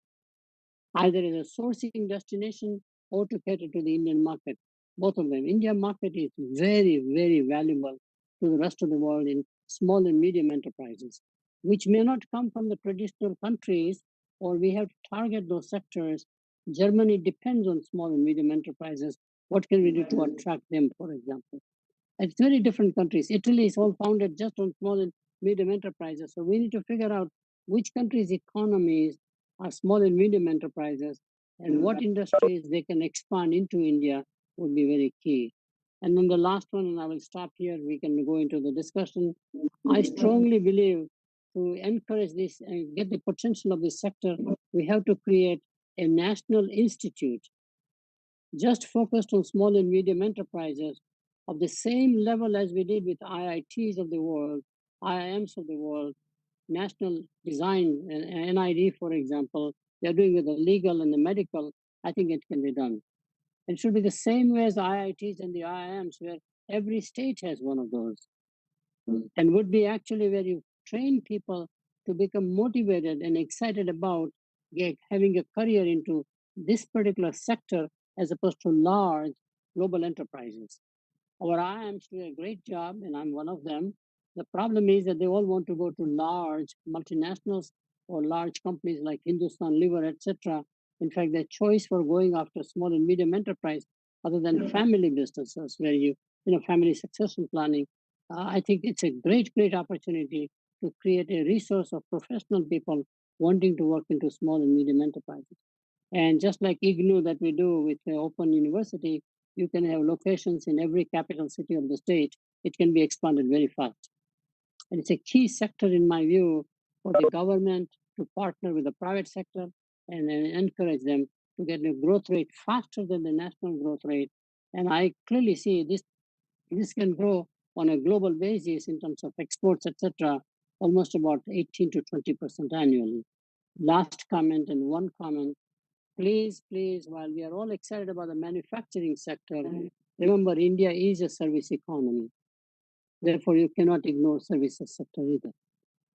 either as a sourcing destination or to cater to the Indian market. Both of them. India market is very, very valuable to the rest of the world in small and medium enterprises, which may not come from the traditional countries, or we have to target those sectors. Germany depends on small and medium enterprises. What can we do to attract them, for example? It's very different countries. Italy is all founded just on small and medium enterprises. So we need to figure out which countries' economies are small and medium enterprises and what industries they can expand into India would be very key. And then the last one, and I will stop here, we can go into the discussion. I strongly believe to encourage this and get the potential of this sector, we have to create a national institute just focused on small and medium enterprises of the same level as we did with IITs of the world, IIMs of the world, national design, and NID, for example, they're doing with the legal and the medical. I think it can be done. It should be the same way as IITs and the IIMs, where every state has one of those, and would be actually where you train people to become motivated and excited about having a career into this particular sector as opposed to large global enterprises. Our IIMs do a great job, and I'm one of them. The problem is that they all want to go to large multinationals or large companies like Hindustan Liver, etc. In fact, their choice for going after small and medium enterprise, other than family businesses, where family succession planning, I think it's a great, great opportunity to create a resource of professional people wanting to work into small and medium enterprises. And just like IGNU that we do with the Open University, you can have locations in every capital city of the state. It can be expanded very fast. And it's a key sector, in my view, for the government to partner with the private sector and encourage them to get a growth rate faster than the national growth rate. And I clearly see this can grow on a global basis in terms of exports, etc., almost about 18 to 20% annually. Last comment and one comment. Please, while we are all excited about the manufacturing sector, remember India is a service economy. Therefore, you cannot ignore services sector either.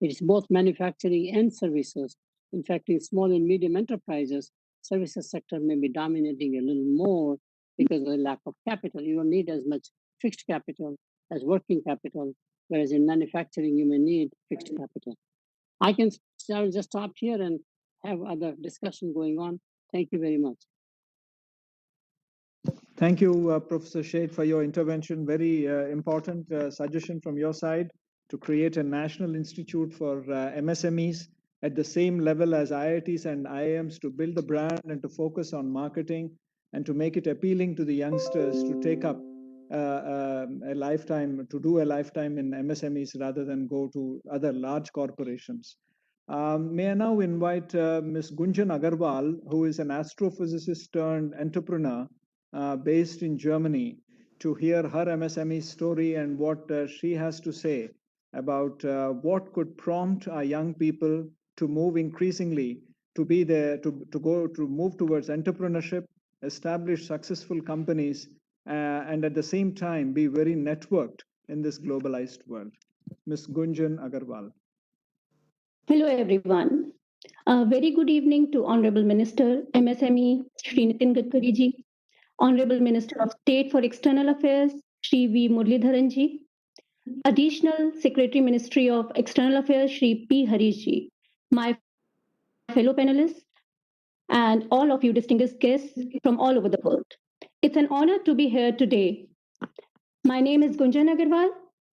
It is both manufacturing and services. In fact, in small and medium enterprises, services sector may be dominating a little more because of the lack of capital. You don't need as much fixed capital as working capital, whereas in manufacturing, you may need fixed capital. I'll just stop here and have other discussion going on. Thank you very much. Thank you, Professor Sheth, for your intervention. Very important suggestion from your side to create a national institute for MSMEs at the same level as IITs and IIMs to build the brand and to focus on marketing and to make it appealing to the youngsters to take up a lifetime, to do a lifetime in MSMEs rather than go to other large corporations. May I now invite Ms. Gunjan Agarwal, who is an astrophysicist turned entrepreneur based in Germany, to hear her MSME story and what she has to say about what could prompt our young people to move increasingly to be there, to move towards entrepreneurship, establish successful companies, and at the same time be very networked in this globalized world. Ms. Gunjan Agarwal. Hello, everyone. Very good evening to Honorable Minister, MSME, Shri Nitin Gadkari ji, Honorable Minister of State for External Affairs, Shri V. Muralidharan ji, Additional Secretary Ministry of External Affairs, Shri P. Harish ji, my fellow panelists, and all of you distinguished guests from all over the world. It's an honor to be here today. My name is Gunjan Agarwal.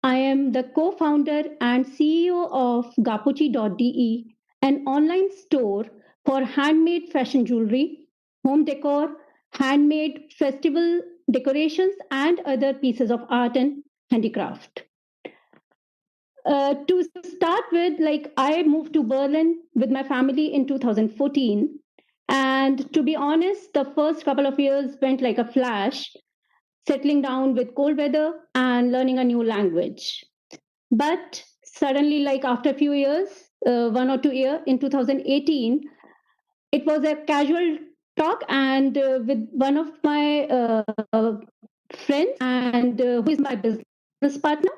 I am the co-founder and CEO of Gapuchi.de, an online store for handmade fashion jewelry, home decor, handmade festival decorations, and other pieces of art and handicraft. To start with, I moved to Berlin with my family in 2014. And to be honest, the first couple of years went like a flash, settling down with cold weather and learning a new language. But suddenly, like after a few years, 1 or 2 years, in 2018, it was a casual talk, and with one of my friends, and who is my business partner,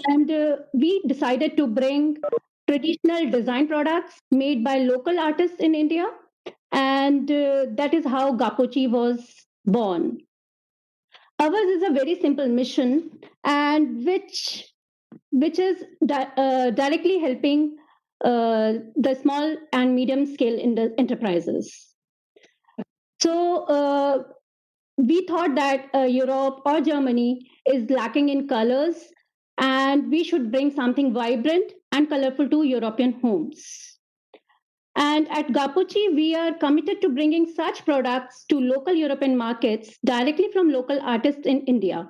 and we decided to bring traditional design products made by local artists in India, and that is how Gapochi was born. Ours is a very simple mission, and which is directly helping the small and medium scale enterprises. So we thought that Europe or Germany is lacking in colors, and we should bring something vibrant and colorful to European homes. And at Gapuchi, we are committed to bringing such products to local European markets directly from local artists in India,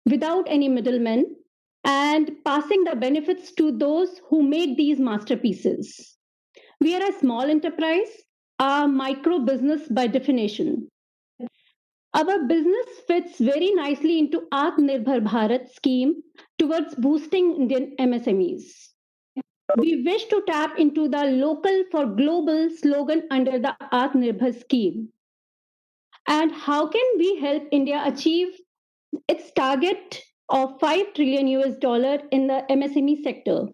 without any middlemen, and passing the benefits to those who make these masterpieces. We are a small enterprise, a micro business by definition. Our business fits very nicely into Atmanirbhar Bharat scheme towards boosting Indian MSMEs. We wish to tap into the local for global slogan under the Atmanirbhar scheme. And how can we help India achieve its target of 5 trillion US dollar in the MSME sector?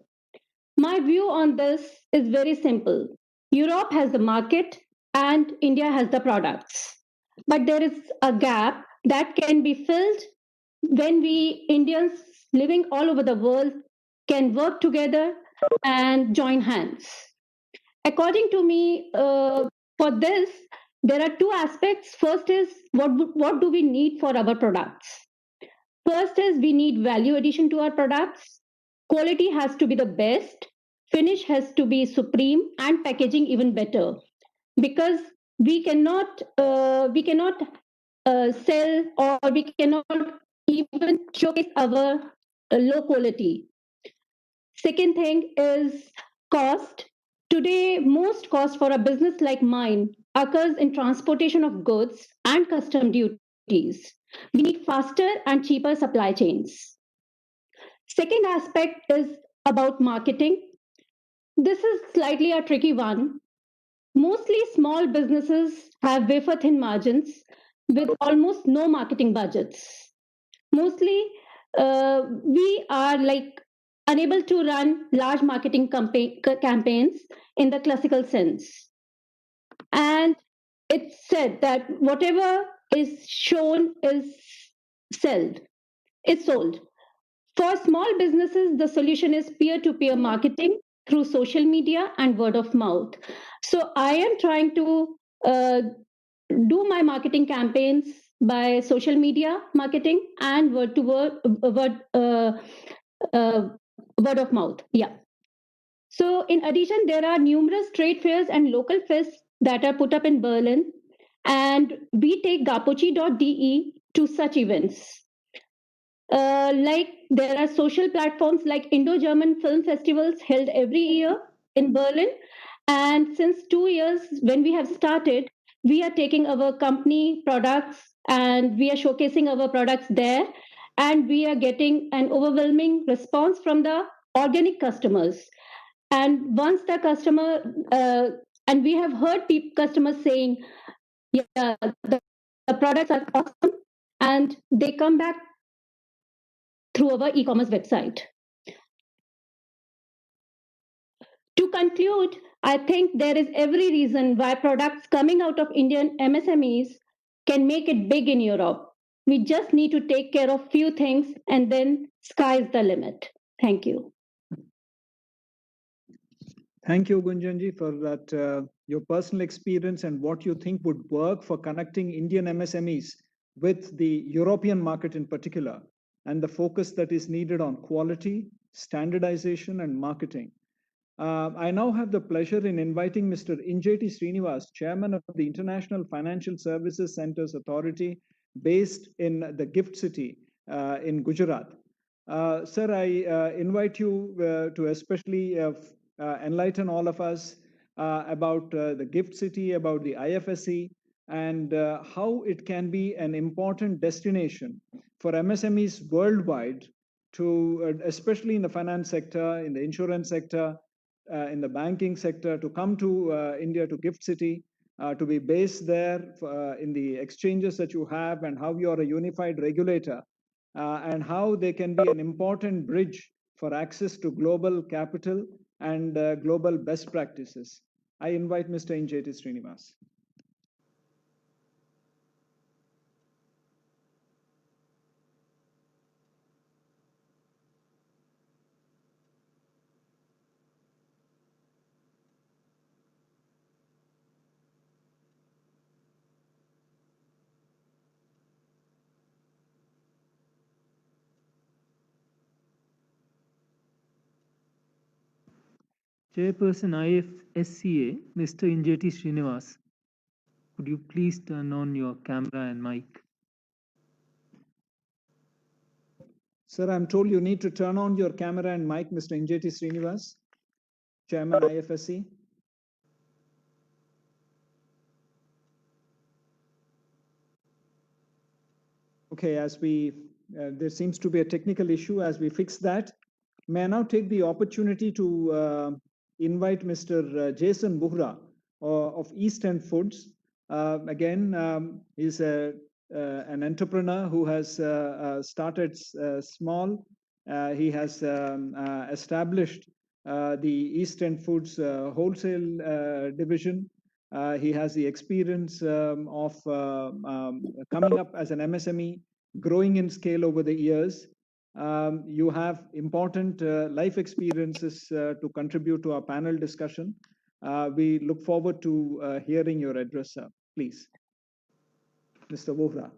My view on this is very simple. Europe has the market and India has the products. But there is a gap that can be filled when we Indians living all over the world can work together and join hands. According to me, for this, there are two aspects. First is what do we need for our products? First is we need value addition to our products. Quality has to be the best, finish has to be supreme, and packaging even better. Because we cannot sell, or we cannot even showcase our low quality. Second thing is cost. Today, most cost for a business like mine occurs in transportation of goods and custom duties. We need faster and cheaper supply chains. Second aspect is about marketing. This is slightly a tricky one. Mostly small businesses have wafer thin margins with almost no marketing budgets. Mostly, we are like unable to run large marketing campaigns in the classical sense. And it's said that whatever is shown is sold. Is sold. For small businesses, the solution is peer-to-peer marketing through social media and word of mouth. So I am trying to do my marketing campaigns by social media marketing and word of mouth. Yeah. So in addition, there are numerous trade fairs and local fairs that are put up in Berlin, and we take gapochi.de to such events. Like there are social platforms like Indo-German film festivals held every year in Berlin. And since 2 years, when we have started, we are taking our company products and we are showcasing our products there. And we are getting an overwhelming response from the organic customers. And once the customer, and we have heard customers saying, yeah, the products are awesome, and they come back through our e-commerce website. To conclude, I think there is every reason why products coming out of Indian MSMEs can make it big in Europe. We just need to take care of few things, and then sky's the limit. Thank you. Thank you, Gunjanji, for that, your personal experience and what you think would work for connecting Indian MSMEs with the European market in particular, and the focus that is needed on quality, standardization, and marketing. I now have the pleasure in inviting Mr. Injeti Srinivas, Chairman of the International Financial Services Centers Authority, based in the Gift City in Gujarat. Sir, I invite you to especially enlighten all of us about the gift city, about the IFSC, and how it can be an important destination for MSMEs worldwide to, especially in the finance sector, in the insurance sector, in the banking sector, to come to India, to Gift City, to be based there in the exchanges that you have, and how you are a unified regulator, and how they can be an important bridge for access to global capital and global best practices. I invite Mr. Injeti Srinivas. Chairperson IFSCA, Mr. Injeti Srinivas, could you please turn on your camera and mic? Sir, I'm told you need to turn on your camera and mic, Mr. Injeti Srinivas, Chairman IFSC. Okay, as there seems to be a technical issue. As we fix that, may I now take the opportunity to invite Mr. Jason Buhra of East End Foods. Again, he's an entrepreneur who has started small. He has established the East End Foods wholesale division. He has the experience of coming up as an MSME, growing in scale over the years. You have important life experiences to contribute to our panel discussion. We look forward to hearing your address, sir. Please. Mr. Vohra.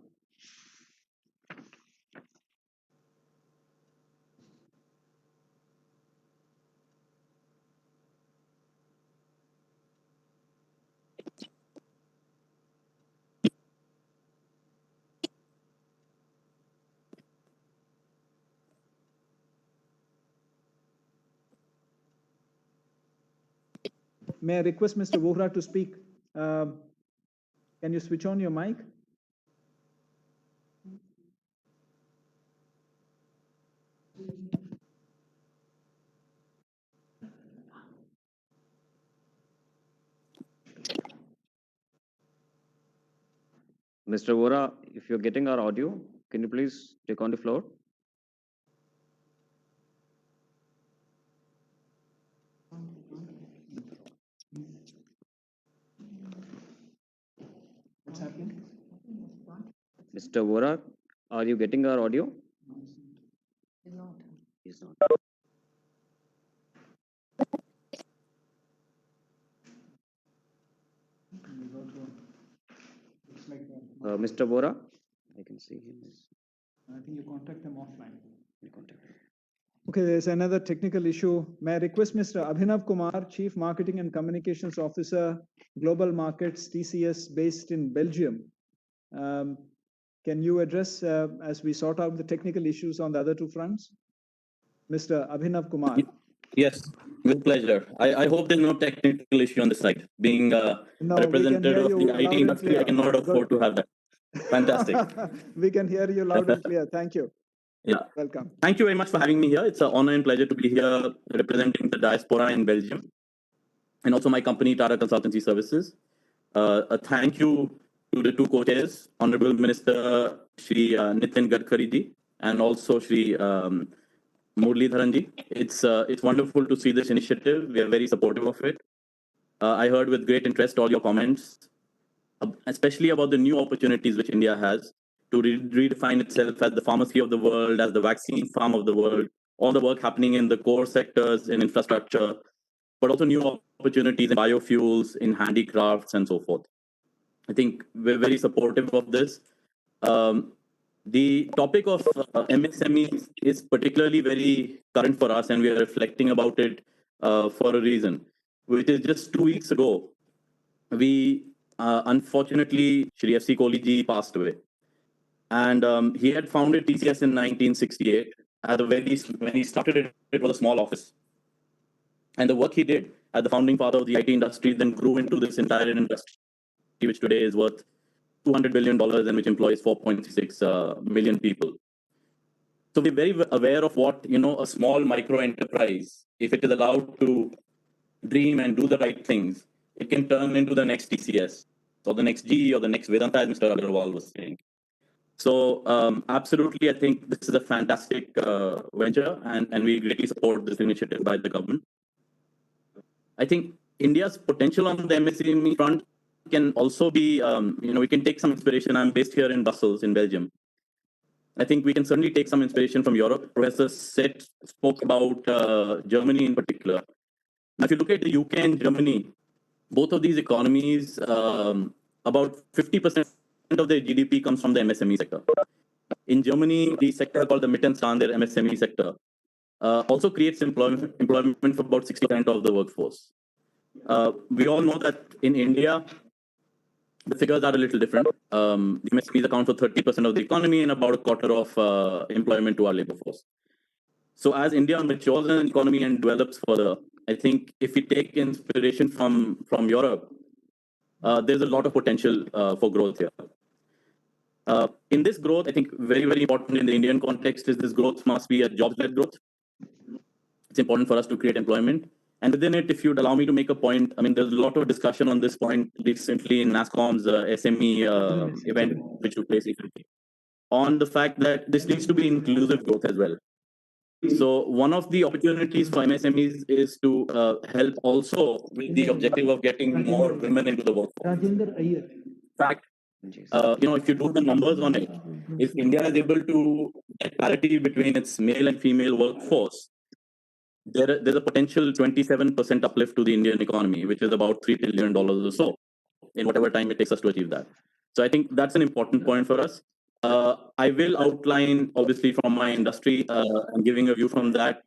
May I request Mr. Vohra to speak? Can you switch on your mic? Mr. Vohra, if you're getting our audio, can you please take on the floor? What's happening? Mr. Vohra, are you getting our audio? He's not. Mr. Vohra, I can see him. I think you contact them offline. You contact him. Okay, there's another technical issue. May I request Mr. Abhinav Kumar, Chief Marketing and Communications Officer, Global Markets, TCS, based in Belgium. Can you address, as we sort out the technical issues on the other two fronts? Mr. Abhinav Kumar. Yes, with pleasure. I hope there's no technical issue on the side. Being a representative of the IT industry, I cannot afford to have that. Fantastic. We can hear you loud and clear. Thank you. Yeah. Welcome. Thank you very much for having me here. It's an honor and pleasure to be here representing the Diaspora in Belgium and also my company, Tata Consultancy Services. A thank you to the two co-chairs, Honorable Minister Shri Nitin Gadkari ji and also Shri Muralidharan ji. It's wonderful to see this initiative. We are very supportive of it. I heard with great interest all your comments, especially about the new opportunities which India has to redefine itself as the pharmacy of the world, as the vaccine farm of the world, all the work happening in the core sectors, in infrastructure, but also new opportunities in biofuels, in handicrafts, and so forth. I think we're very supportive of this. The topic of MSME is particularly very current for us, and we are reflecting about it for a reason, which is just 2 weeks ago, we unfortunately, Shri F.C. Kohli ji passed away. And he had founded TCS in 1968. When he started it, it was a small office. And the work he did at the founding father of the IT industry, then grew into this entire industry, which today is worth $200 billion and which employs 4.6 million people. So we're very aware of what, a small micro enterprise, if it is allowed to dream and do the right things, it can turn into the next TCS or the next GE or the next Vedanta, as Mr. Agarwal was saying. So absolutely, I think this is a fantastic venture, and we greatly support this initiative by the government. I think India's potential on the MSME front can also be, we can take some inspiration. I'm based here in Brussels, in Belgium. I think we can certainly take some inspiration from Europe. Professor Seth spoke about Germany in particular. Now, if you look at the UK and Germany, both of these economies, about 50% of their GDP comes from the MSME sector. In Germany, the sector called the Mittelstand, their MSME sector, also creates employment for about 60% of the workforce. We all know that in India, the figures are a little different. The MSMEs account for 30% of the economy and about a quarter of employment to our labor force. So as India matures as an economy and develops further, I think if we take inspiration from Europe, there's a lot of potential for growth here. In this growth, I think very, very important in the Indian context is this growth must be a jobs-led growth. It's important for us to create employment. And within it, if you'd allow me to make a point, I mean, there's a lot of discussion on this point recently in NASSCOM's SME event, which took place recently, on the fact that this needs to be inclusive growth as well. So one of the opportunities for MSMEs is to help also with the objective of getting more women into the workforce. In fact, if you do the numbers on it, if India is able to get parity between its male and female workforce, there's a potential 27% uplift to the Indian economy, which is about $3 trillion or so, in whatever time it takes us to achieve that. So I think that's an important point for us. I will outline, obviously, from my industry and giving a view from that.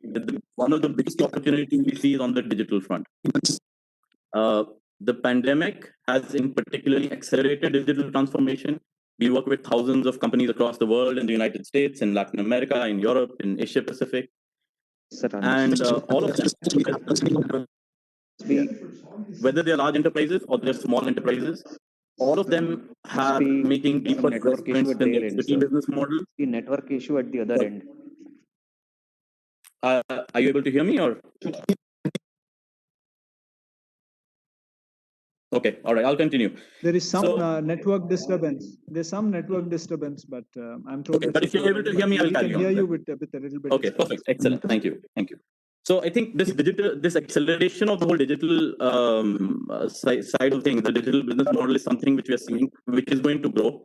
One of the biggest opportunities we see is on the digital front. The pandemic has in particularly accelerated digital transformation. We work with thousands of companies across the world, in the United States, in Latin America, in Europe, in Asia Pacific. And all of them, whether they're large enterprises or they're small enterprises, all of them are making deeper investments in their digital business model. The network issue at the other end. Are you able to hear me or? Okay, all right, I'll continue. There is some network disturbance. There's some network disturbance, but I'm told. Okay, but if you're able to hear me, I'll carry on. I can hear you with a little bit. Okay, perfect, excellent. Thank you. So I think this acceleration of the whole digital side of things, the digital business model is something which we are seeing, which is going to grow.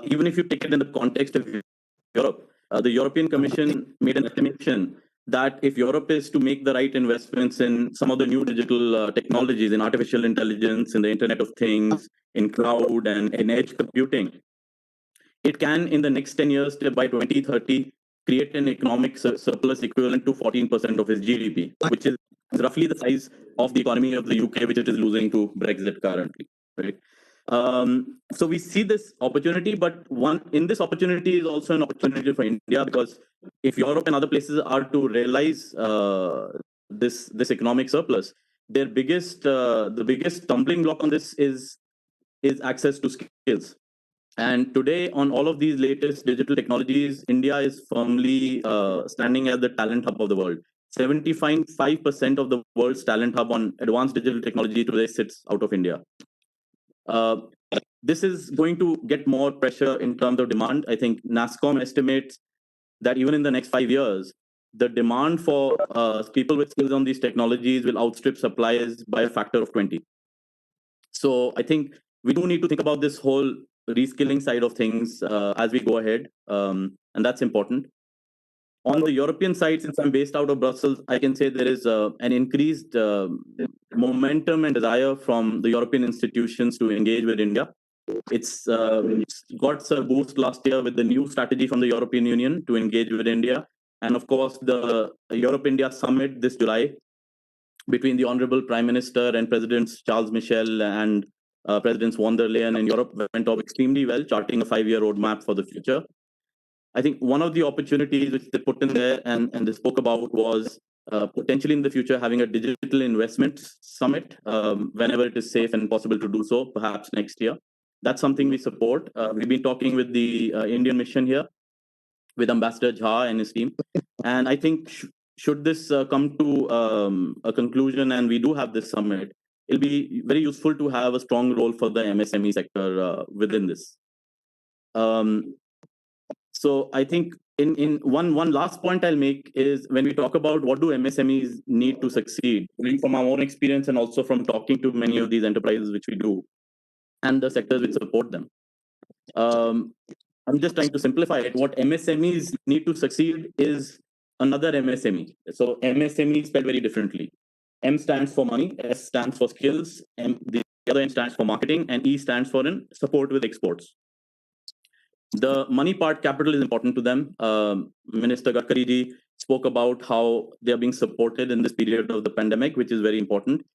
Even if you take it in the context of Europe, the European Commission made an estimation that if Europe is to make the right investments in some of the new digital technologies, in artificial intelligence, in the Internet of Things, in cloud and in edge computing, it can, in the next 10 years, by 2030, create an economic surplus equivalent to 14% of its GDP, which is roughly the size of the economy of the UK, which it is losing to Brexit currently. Right? So we see this opportunity, but in this opportunity is also an opportunity for India, because if Europe and other places are to realize this economic surplus, the biggest stumbling block on this is access to skills. And today, on all of these latest digital technologies, India is firmly standing as the talent hub of the world. 75% of the world's talent hub on advanced digital technology today sits out of India. This is going to get more pressure in terms of demand. I think NASSCOM estimates that even in the next 5 years, the demand for people with skills on these technologies will outstrip supplies by a factor of 20. So I think we do need to think about this whole reskilling side of things as we go ahead, and that's important. On the European side, since I'm based out of Brussels, I can say there is an increased momentum and desire from the European institutions to engage with India. It's got a boost last year with the new strategy from the European Union to engage with India. And of course, the Europe-India Summit this July between the Honorable Prime Minister and Presidents Charles Michel and Presidents von der Leyen in Europe went off extremely well, charting a 5-year roadmap for the future. I think one of the opportunities which they put in there and they spoke about was potentially in the future having a digital investments summit whenever it is safe and possible to do so, perhaps next year. That's something we support. We've been talking with the Indian mission here, with Ambassador Jha and his team. And I think should this come to a conclusion and we do have this summit, it'll be very useful to have a strong role for the MSME sector within this. So I think in one last point I'll make is when we talk about what do MSMEs need to succeed, from our own experience and also from talking to many of these enterprises which we do, and the sectors which support them. I'm just trying to simplify it. What MSMEs need to succeed is another MSME. So MSME is spelled very differently. M stands for money, S stands for skills, the other M stands for marketing, and E stands for in support with exports. The money part, capital, is important to them. Minister Gadkari ji spoke about how they are being supported in this period of the pandemic, which is very important.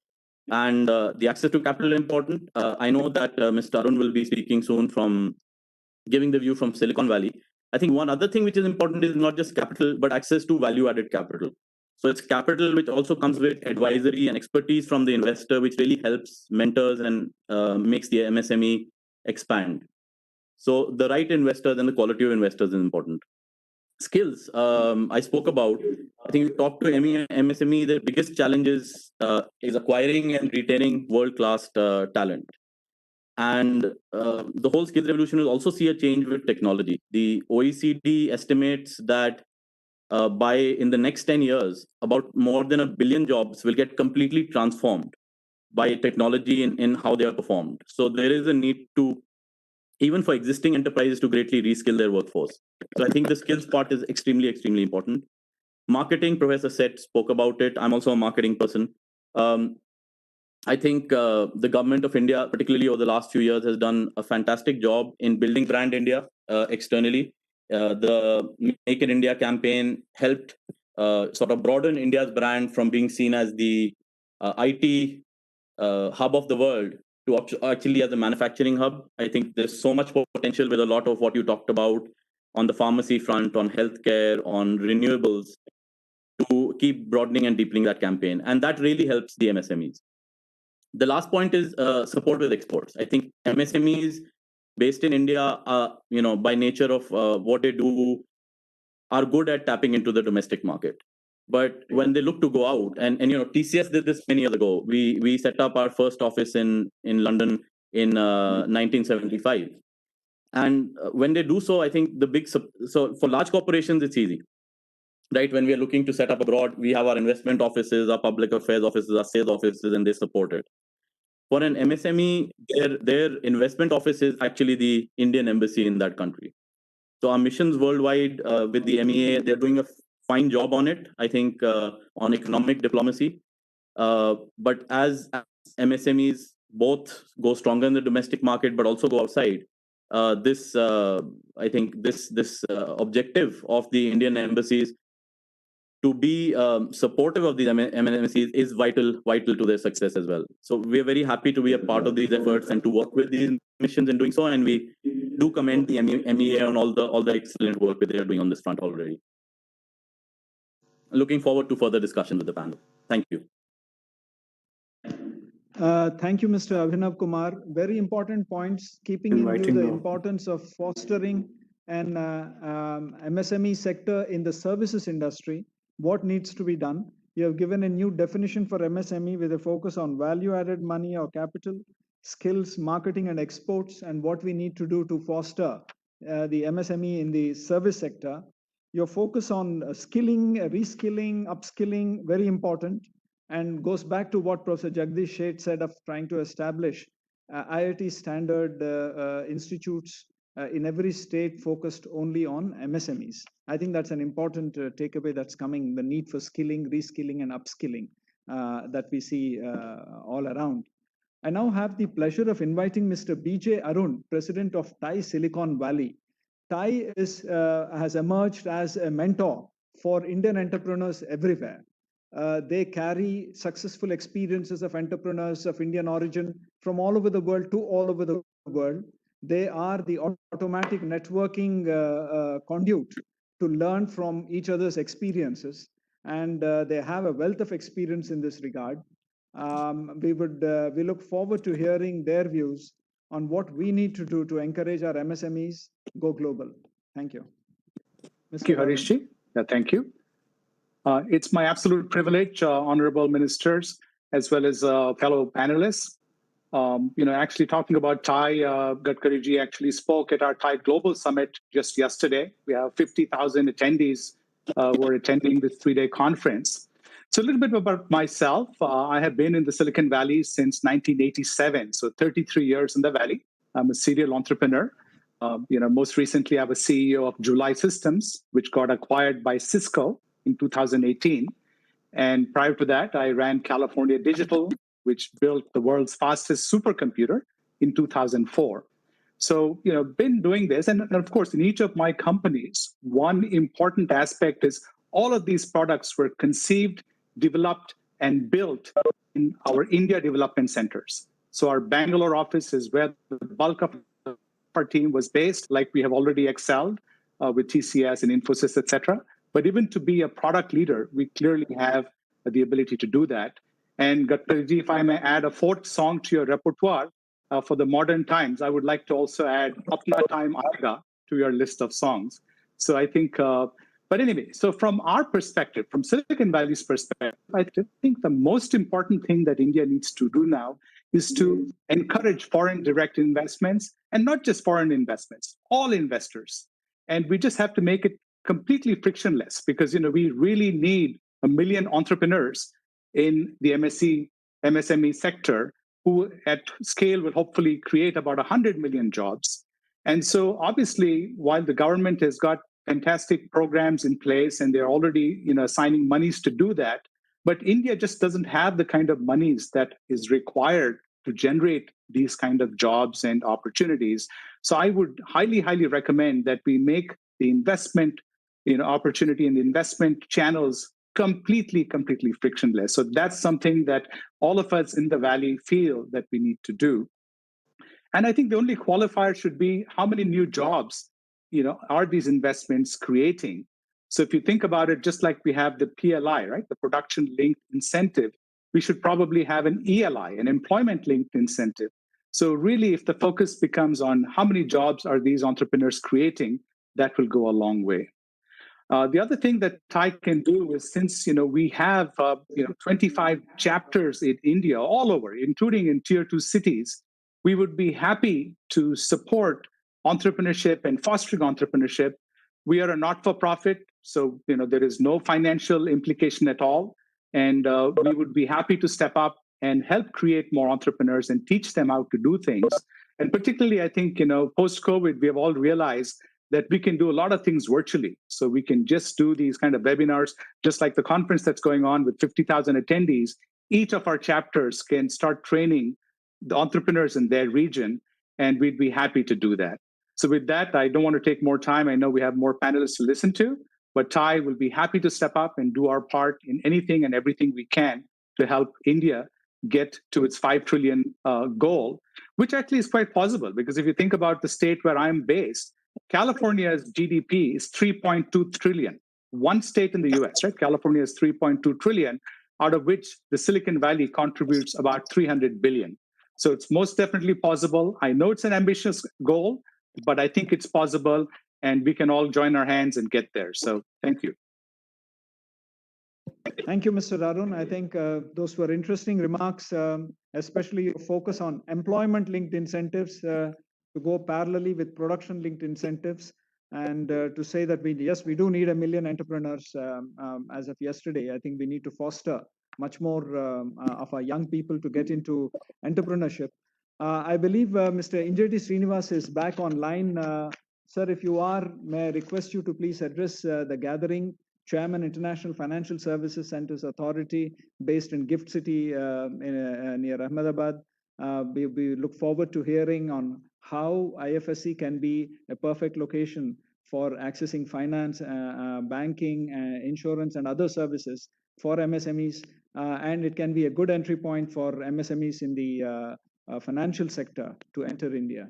And the access to capital is important. I know that Mr. Arun will be speaking soon from giving the view from Silicon Valley. I think one other thing which is important is not just capital, but access to value-added capital. So it's capital which also comes with advisory and expertise from the investor, which really helps mentors and makes the MSME expand. So the right investors and the quality of investors is important. Skills, I spoke about. I think we talked to MSME, the biggest challenge is acquiring and retaining world-class talent. And the whole skills revolution will also see a change with technology. The OECD estimates that in the next 10 years, about more than 1 billion jobs will get completely transformed by technology in how they are performed. So there is a need to, even for existing enterprises, to greatly reskill their workforce. So I think the skills part is extremely, extremely important. Marketing, Professor Seth spoke about it. I'm also a marketing person. I think the government of India, particularly over the last few years, has done a fantastic job in building brand India externally. The Make in India campaign helped sort of broaden India's brand from being seen as the IT hub of the world to actually as a manufacturing hub. I think there's so much potential with a lot of what you talked about on the pharmacy front, on healthcare, on renewables, to keep broadening and deepening that campaign. And that really helps the MSMEs. The last point is support with exports. I think MSMEs based in India, by nature of what they do, are good at tapping into the domestic market. But when they look to go out, and TCS did this many years ago. We set up our first office in London in 1975. And when they do so, I think so for large corporations, it's easy. Right, when we are looking to set up abroad, we have our investment offices, our public affairs offices, our sales offices, and they support it. For an MSME, their investment office is actually the Indian embassy in that country. So our missions worldwide with the MEA, they're doing a fine job on it, I think, on economic diplomacy. But as MSMEs both go stronger in the domestic market, but also go outside, I think this objective of the Indian embassies to be supportive of these MNCs is vital to their success as well. So we're very happy to be a part of these efforts and to work with these missions in doing so. And we do commend the MEA on all the excellent work that they are doing on this front already. Looking forward to further discussion with the panel. Thank you. Thank you, Mr. Abhinav Kumar. Very important points, keeping in view the importance of fostering an MSME sector in the services industry. What needs to be done? You have given a new definition for MSME with a focus on value-added money or capital, skills, marketing, and exports, and what we need to do to foster the MSME in the service sector. Your focus on skilling, reskilling, upskilling, very important, and goes back to what Professor Jagdish Sheth said of trying to establish IIT standard institutes in every state focused only on MSMEs. I think that's an important takeaway that's coming, the need for skilling, reskilling, and upskilling that we see all around. I now have the pleasure of inviting Mr. B.J. Arun, President of TiE Silicon Valley. TiE has emerged as a mentor for Indian entrepreneurs everywhere. They carry successful experiences of entrepreneurs of Indian origin from all over the world to all over the world. They are the automatic networking conduit to learn from each other's experiences. and they have a wealth of experience in this regard. We look forward to hearing their views on what we need to do to encourage our MSMEs go global. Thank you. Thank you, Harish ji. Yeah, thank you. It's my absolute privilege, honorable ministers, as well as fellow panelists. Actually talking about Thai, Gadkari ji actually spoke at our Thai Global Summit just yesterday. We have 50,000 attendees who are attending this 3-day conference. So a little bit about myself. I have been in the Silicon Valley since 1987, so 33 years in the Valley. I'm a serial entrepreneur. Most recently, I was CEO of July Systems, which got acquired by Cisco in 2018. And prior to that, I ran California Digital, which built the world's fastest supercomputer in 2004. So, been doing this. And of course, in each of my companies, one important aspect is all of these products were conceived, developed, and built in our India development centers. So our Bangalore office is where the bulk of our team was based, like we have already excelled with TCS and Infosys, et cetera. But even to be a product leader, we clearly have the ability to do that. And Gadkariji, if I may add a fourth song to your repertoire for the modern times, I would like to also add Apna Time Aayega to your list of songs. So I think, but anyway, so from our perspective, from Silicon Valley's perspective, I think the most important thing that India needs to do now is to encourage foreign direct investments, and not just foreign investments, all investors. And we just have to make it completely frictionless, because we really need 1 million entrepreneurs in the MSME sector who at scale will hopefully create about 100 million jobs. And so obviously, while the government has got fantastic programs in place and they're already assigning monies to do that, but India just doesn't have the kind of monies that is required to generate these kind of jobs and opportunities. So I would highly, highly recommend that we make the investment opportunity and the investment channels completely frictionless. So that's something that all of us in the Valley feel that we need to do. And I think the only qualifier should be how many new jobs are these investments creating. So if you think about it, just like we have the PLI, right, the production linked incentive, we should probably have an ELI, an employment linked incentive. So really, if the focus becomes on how many jobs are these entrepreneurs creating, that will go a long way. The other thing that Thai can do is, since we have 25 chapters in India all over, including in tier 2 cities, we would be happy to support entrepreneurship and fostering entrepreneurship. We are a not-for-profit, so there is no financial implication at all, and we would be happy to step up and help create more entrepreneurs and teach them how to do things. And particularly, I think post-COVID, we have all realized that we can do a lot of things virtually. So we can just do these kind of webinars, just like the conference that's going on with 50,000 attendees. Each of our chapters can start training the entrepreneurs in their region, and we'd be happy to do that. So with that, I don't want to take more time. I know we have more panelists to listen to, but Thai will be happy to step up and do our part in anything and everything we can to help India get to its 5 trillion goal, which actually is quite possible, because if you think about the state where I'm based, California's GDP is 3.2 trillion. One state in the US, right? California is 3.2 trillion, out of which the Silicon Valley contributes about 300 billion. So it's most definitely possible. I know it's an ambitious goal, but I think it's possible, and we can all join our hands and get there. So thank you. Thank you, Mr. Arun. I think those were interesting remarks, especially your focus on employment-linked incentives to go parallelly with production-linked incentives, and to say that we do need 1 million entrepreneurs as of yesterday. I think we need to foster much more of our young people to get into entrepreneurship. I believe Mr. Injeti Srinivas is back online. Sir, if you are, may I request you to please address the gathering. Chairman, International Financial Services Centers Authority, based in Gift City near Ahmedabad. We look forward to hearing on how IFSC can be a perfect location for accessing finance, banking, insurance, and other services for MSMEs. And it can be a good entry point for MSMEs in the financial sector to enter India.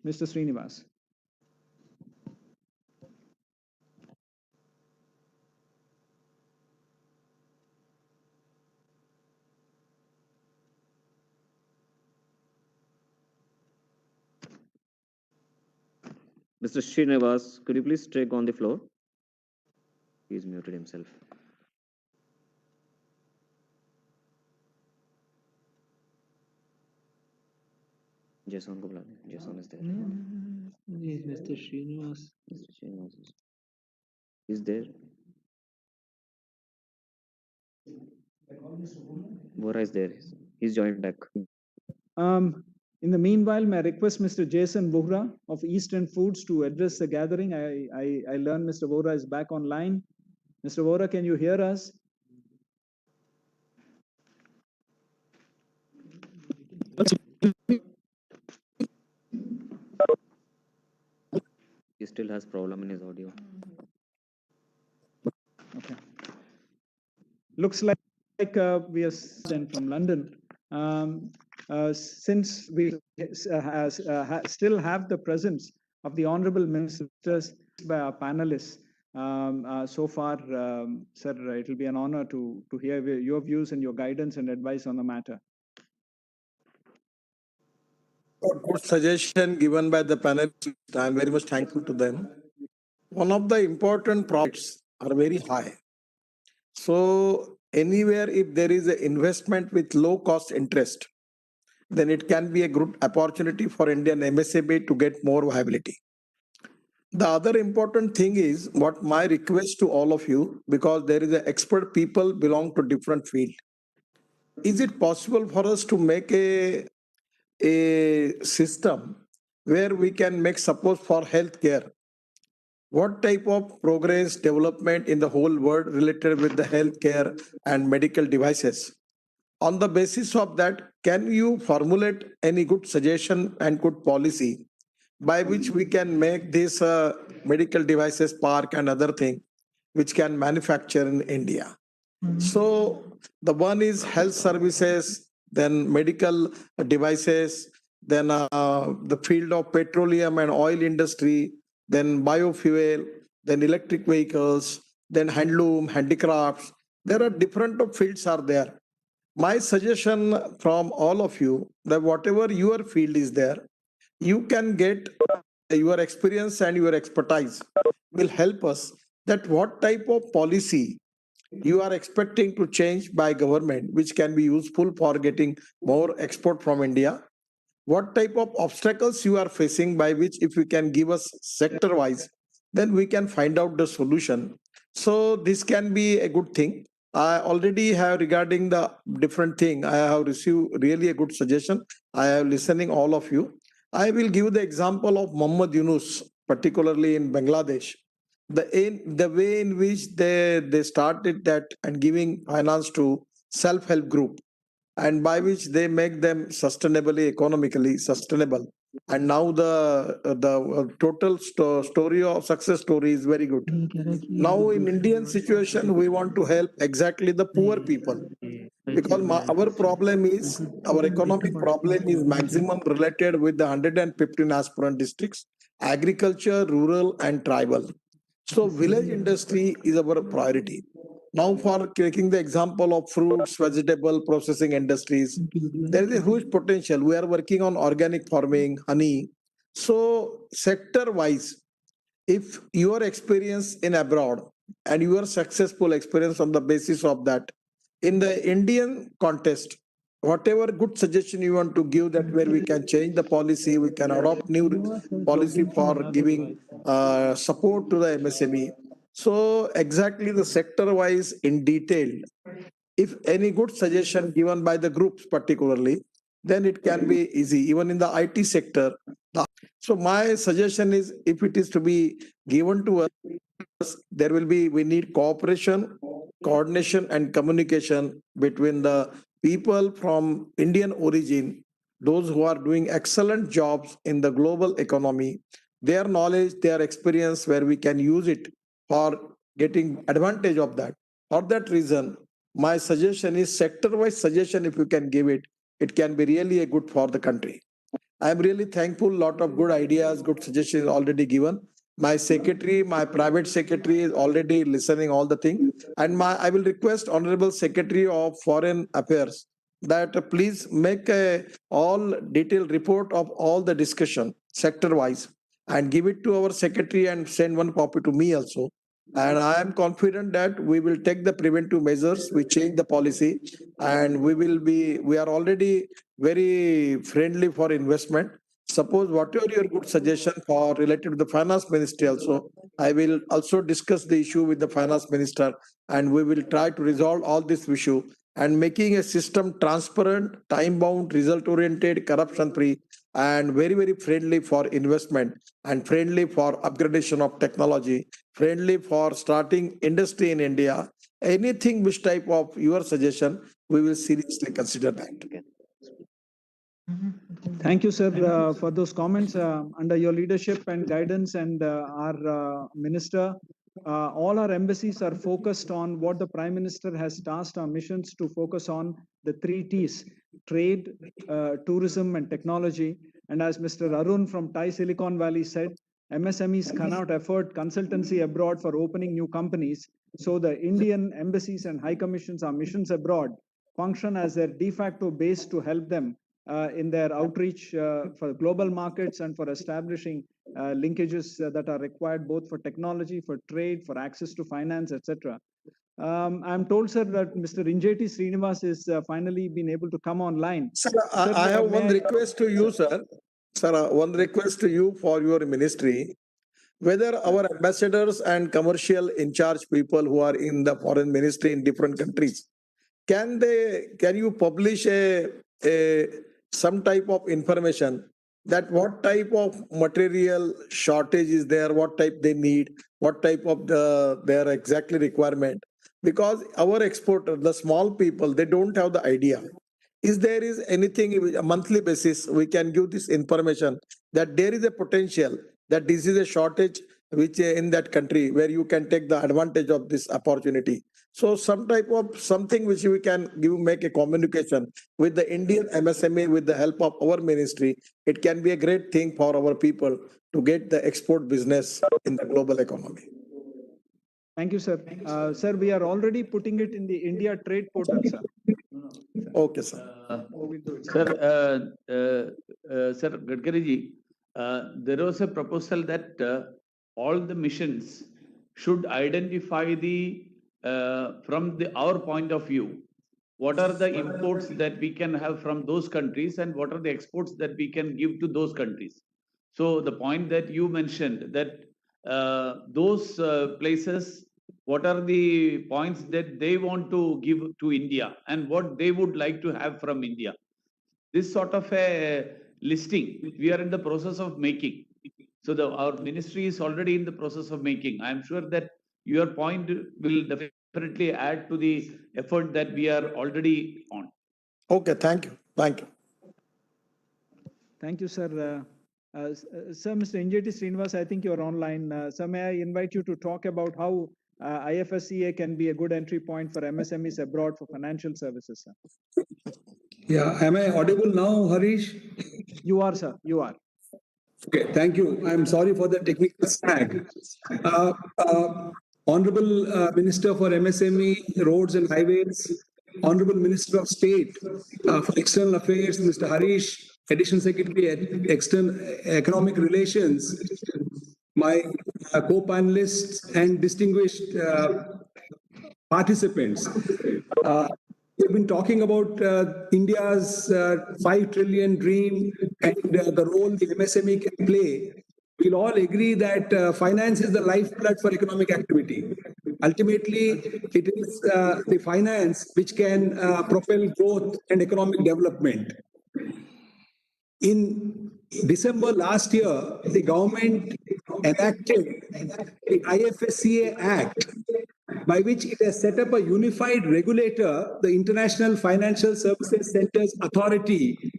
Mr. Srinivas. Mr. Srinivas, could you please take on the floor? He's muted himself. Jason ko bula de. Jason is there. Yes, Mr. Srinivas. Mr. Srinivas is there. Vora is there. He's joined back. In the meanwhile, may I request Mr. Jason Bohra of Eastern Foods to address the gathering. I learned Mr. Bohra is back online. Mr. Bohra, can you hear us? He still has problem in his audio. Okay. Looks like we are sent from London. Since we still have the presence of the honorable ministers by our panelists, so far, sir, it will be an honor to hear your views and your guidance and advice on the matter. A good suggestion given by the panelists. I am very much thankful to them. One of the important profits are very high. So anywhere if there is an investment with low cost interest, then it can be a good opportunity for Indian MSME to get more viability. The other important thing is what my request to all of you, because there is an expert people belong to different field. Is it possible for us to make a system where we can make, suppose for healthcare, what type of progress development in the whole world related with the healthcare and medical devices? On the basis of that, can you formulate any good suggestion and good policy by which we can make this medical devices park and other thing which can manufacture in India? So the one is health services, then medical devices, then the field of petroleum and oil industry, then biofuel, then electric vehicles, then handloom, handicrafts. There are different fields are there. My suggestion from all of you that whatever your field is there, you can get your experience and your expertise will help us that what type of policy you are expecting to change by government, which can be useful for getting more export from India. What type of obstacles you are facing by which if you can give us sector wise, then we can find out the solution. So this can be a good thing. I already have regarding the different thing. I have received really a good suggestion. I am listening all of you. I will give the example of Muhammad Yunus, particularly in Bangladesh. The way in which they started that and giving finance to self-help group, and by which they make them sustainably, economically sustainable. And now the total story of success story is very good. Now in Indian situation, we want to help exactly the poor people, because our problem is, our economic problem is maximum related with the 115 aspirant districts, agriculture, rural and tribal. So village industry is our priority. Now for taking the example of fruits, vegetable processing industries, there is a huge potential. We are working on organic farming, honey. So sector wise, if your experience in abroad and your successful experience on the basis of that, in the Indian context, whatever good suggestion you want to give, that where we can change the policy, we can adopt new policy for giving support to the MSME. So exactly the sector wise in detail, if any good suggestion given by the groups particularly, then it can be easy. Even in the IT sector, so my suggestion is, if it is to be given to us, there will be, we need cooperation, coordination and communication between the people from Indian origin, those who are doing excellent jobs in the global economy, their knowledge, their experience, where we can use it for getting advantage of that. For that reason, my suggestion is sector-wise suggestion, if you can give it, it can be really a good for the country. I'm really thankful. Lot of good ideas, good suggestions already given. My secretary, my private secretary is already listening all the thing. And I will request Honorable Secretary of Foreign Affairs that please make a all detailed report of all the discussion sector wise. and give it to our secretary and send one copy to me also. And I am confident that we will take the preventive measures, we change the policy, and we are already very friendly for investment. Suppose whatever your good suggestion for related to the finance ministry also, I will also discuss the issue with the finance minister, and we will try to resolve all this issue and making a system transparent, time bound, result oriented, corruption free, and very, very friendly for investment and friendly for upgradation of technology, friendly for starting industry in India. Anything which type of your suggestion, we will seriously consider that. Thank you, sir, for those comments. Under your leadership and guidance and our minister, all our embassies are focused on what the Prime Minister has tasked our missions to focus on, the 3 T's: trade, tourism, and technology. And as Mr. Arun from Thai Silicon Valley said, MSMEs cannot afford consultancy abroad for opening new companies. So the Indian embassies and high commissions, our missions abroad, function as their de facto base to help them in their outreach for global markets and for establishing linkages that are required both for technology, for trade, for access to finance, etc. I'm told, sir, that Mr. Injeti Srinivas is finally been able to come online. Sir, I have one request to you, sir. Sir, one request to you for your ministry. Whether our ambassadors and commercial in charge people who are in the foreign ministry in different countries, can you publish some type of information that what type of material shortage is there, what type they need, what type of their exactly requirement? Because our exporter, the small people, they don't have the idea. Is there is anything a monthly basis we can give this information that there is a potential that this is a shortage which in that country where you can take the advantage of this opportunity? So some type of something which we can make a communication with the Indian MSME with the help of our ministry. It can be a great thing for our people to get the export business in the global economy. Thank you, sir. Sir, we are already putting it in the India Trade Portal, sir. Okay, sir. Sir Gadkari ji, there was a proposal that all the missions should identify from our point of view, what are the imports that we can have from those countries and what are the exports that we can give to those countries. So the point that you mentioned that those places, what are the points that they want to give to India and what they would like to have from India. This sort of a listing, we are in the process of making. So our ministry is already in the process of making. I am sure that your point will definitely add to the effort that we are already on. Okay, thank you. Thank you. Thank you, sir. Sir, Mr. Injeti Srinivas, I think you're online. Sir, may I invite you to talk about how IFSCA can be a good entry point for MSMEs abroad for financial services, sir? Yeah, am I audible now, Harish? You are, sir. You are. Okay, thank you. I'm sorry for the technical snag. Honorable Minister for MSME, Roads and Highways, Honorable Minister of State for External Affairs, Mr. Harish, Additional Secretary at External Economic Relations, my co-panelists and distinguished participants. We've been talking about India's 5 trillion dream and the role the MSME can play. We'll all agree that finance is the lifeblood for economic activity. Ultimately, it is the finance which can propel growth and economic development. In December last year, the government enacted the IFSCA Act, by which it has set up a unified regulator, the International Financial Services Centers Authority,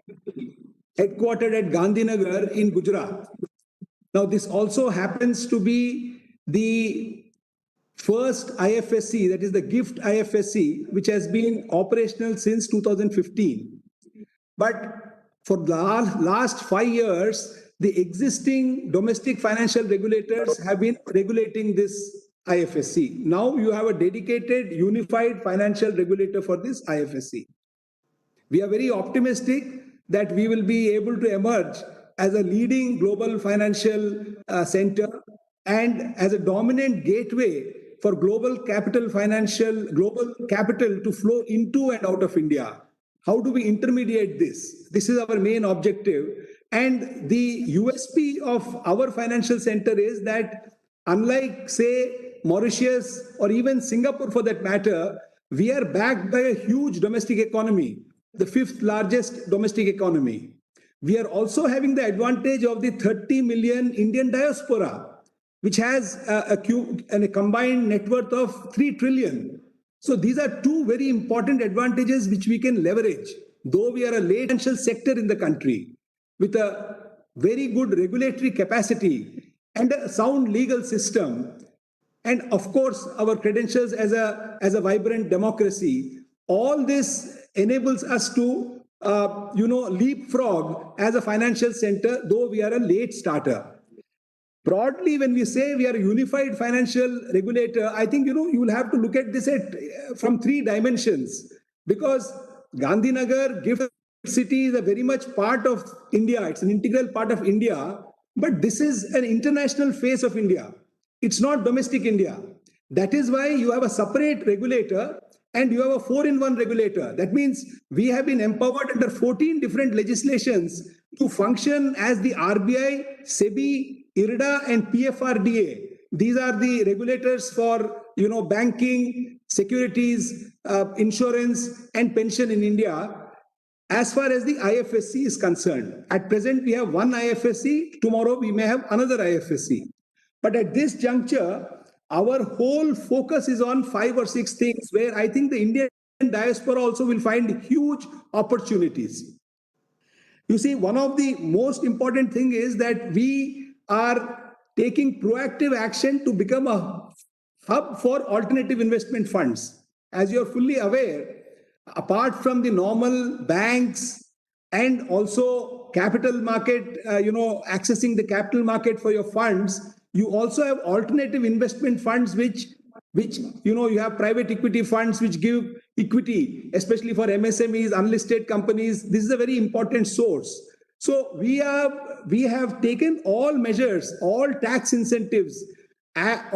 headquartered at Gandhinagar in Gujarat. Now, this also happens to be the first IFSC, that is the GIFT IFSC, which has been operational since 2015. But for the last 5 years, the existing domestic financial regulators have been regulating this IFSC. Now you have a dedicated, unified financial regulator for this IFSC. We are very optimistic that we will be able to emerge as a leading global financial center and as a dominant gateway for global capital to flow into and out of India. How do we intermediate this? This is our main objective. And the USP of our financial center is that unlike, say, Mauritius or even Singapore for that matter, we are backed by a huge domestic economy, the fifth largest domestic economy. We are also having the advantage of the 30 million Indian diaspora, which has a combined net worth of 3 trillion. So these are two very important advantages which we can leverage, though we are a late financial sector in the country with a very good regulatory capacity and a sound legal system. And of course, our credentials as a vibrant democracy. All this enables us to leapfrog as a financial center, though we are a late starter. Broadly, when we say we are a unified financial regulator, I think you will have to look at this from three dimensions, because Gandhinagar, Gift City is a very much part of India. It's an integral part of India, but this is an international face of India. It's not domestic India. That is why you have a separate regulator and you have a 4-in-1 regulator. That means we have been empowered under 14 different legislations to function as the RBI, SEBI, IRDA, and PFRDA. These are the regulators for banking, securities, insurance, and pension in India. As far as the IFSC is concerned, at present we have one IFSC. Tomorrow we may have another IFSC. But at this juncture, our whole focus is on 5 or 6 things where I think the Indian diaspora also will find huge opportunities. You see, one of the most important thing is that we are taking proactive action to become a hub for alternative investment funds. As you're fully aware, apart from the normal banks and also capital market, accessing the capital market for your funds, you also have alternative investment funds which you have private equity funds which give equity, especially for MSMEs, unlisted companies. This is a very important source. So we have taken all measures, all tax incentives at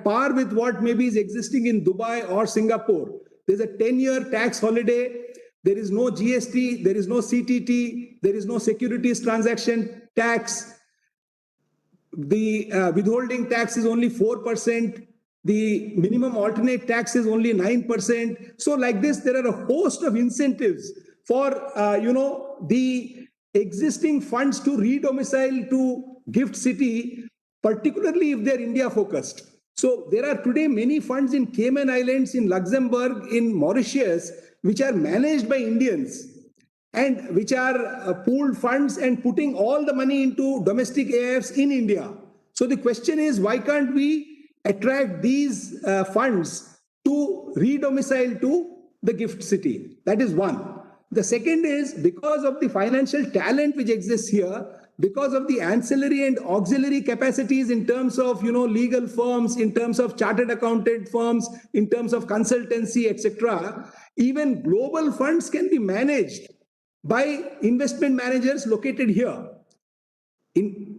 par with what maybe is existing in Dubai or Singapore. There's a 10-year tax holiday. There is no GST. There is no CTT. There is no securities transaction tax. The withholding tax is only 4%. The minimum alternate tax is only 9%. So like this, there are a host of incentives for, the existing funds to redomicile to Gift City, particularly if they're India focused. So there are today many funds in Cayman Islands, in Luxembourg, in Mauritius, which are managed by Indians and which are pooled funds and putting all the money into domestic AIFs in India. So the question is, why can't we attract these funds to redomicile to the Gift City? That is one. The second is, because of the financial talent which exists here, because of the ancillary and auxiliary capacities in terms of legal firms, in terms of chartered accountant firms, in terms of consultancy, etc., even global funds can be managed by investment managers located here.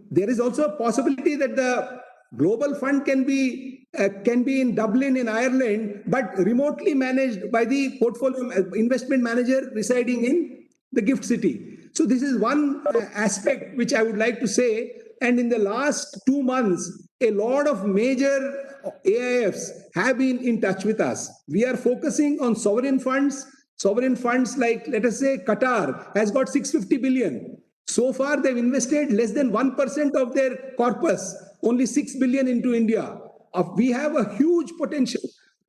There is also a possibility that the global fund can be in Dublin in Ireland, but remotely managed by the portfolio investment manager residing in the Gift City. So this is one aspect which I would like to say. And in the last 2 months, a lot of major AIFs have been in touch with us. We are focusing on sovereign funds. Sovereign funds like, let us say, Qatar has got 650 billion. So far, they've invested less than 1% of their corpus, only 6 billion into India. We have a huge potential,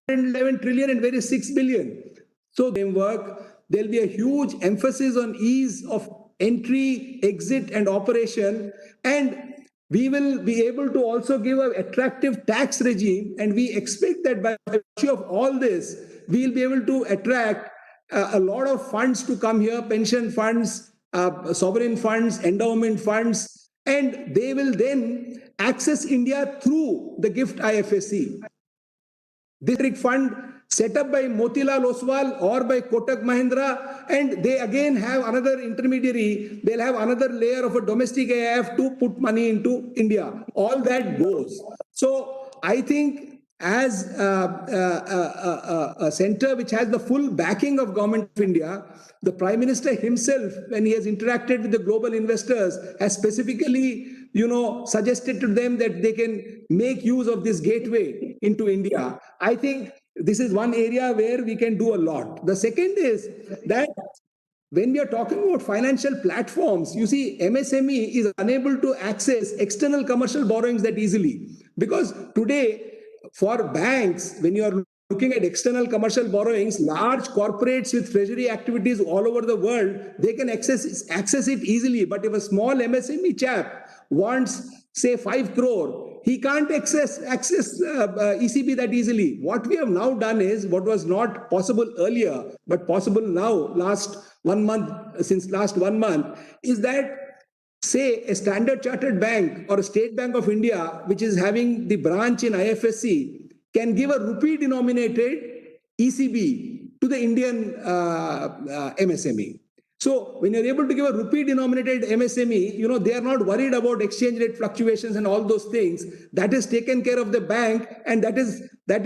11 trillion and where is 6 billion? So they work. There'll be a huge emphasis on ease of entry, exit, and operation. And we will be able to also give an attractive tax regime. And we expect that by virtue of all this, we'll be able to attract a lot of funds to come here, pension funds, sovereign funds, endowment funds, and they will then access India through the GIFT IFSC. This fund set up by Motilal Oswal or by Kotak Mahindra, and they again have another intermediary. They'll have another layer of a domestic AIF to put money into India. All that goes. So I think as a center which has the full backing of Government of India, the Prime Minister himself, when he has interacted with the global investors, has specifically, suggested to them that they can make use of this gateway into India. I think this is one area where we can do a lot. The second is that when we are talking about financial platforms, you see, MSME is unable to access external commercial borrowings that easily. Because today, for banks, when you are looking at external commercial borrowings, large corporates with treasury activities all over the world, they can access it easily. But if a small MSME chap wants, say, 5 crore, he can't access ECB that easily. What we have now done is what was not possible earlier, but possible now, since last 1 month, is that, say, a Standard Chartered Bank or a State Bank of India, which is having the branch in IFSC, can give a rupee-denominated ECB to the Indian MSME. So when you're able to give a rupee-denominated MSME, they are not worried about exchange rate fluctuations and all those things. That is taken care of the bank, and that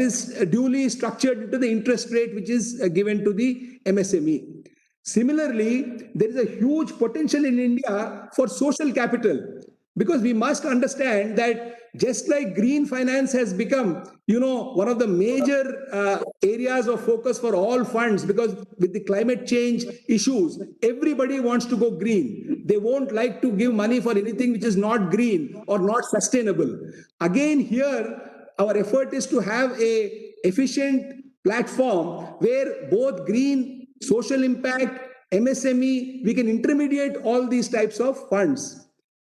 is duly structured into the interest rate which is given to the MSME. Similarly, there is a huge potential in India for social capital, because we must understand that just like green finance has become, one of the major areas of focus for all funds, because with the climate change issues, everybody wants to go green. They won't like to give money for anything which is not green or not sustainable. Again, here, our effort is to have a efficient platform where both green, social impact, MSME, we can intermediate all these types of funds.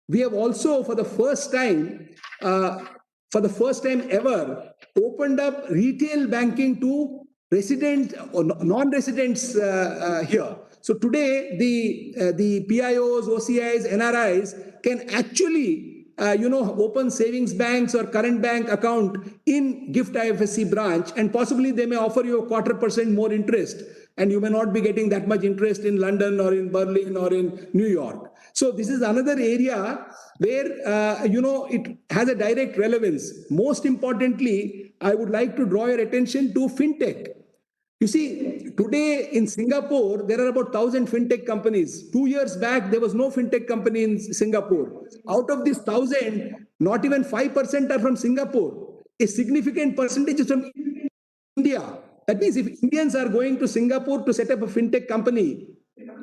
We have also, for the first time ever, opened up retail banking to resident or non-residents here. So today, the PIOs, OCIs, NRIs can actually open savings banks or current bank account in GIFT IFSC branch, and possibly they may offer you a 0.25% more interest, and you may not be getting that much interest in London or in Berlin or in New York. So this is another area where, it has a direct relevance. Most importantly, I would like to draw your attention to fintech. You see, today in Singapore, there are about 1,000 fintech companies. 2 years back, there was no fintech company in Singapore. Out of these 1,000, not even 5% are from Singapore. A significant percentage is from India. That means if Indians are going to Singapore to set up a fintech company,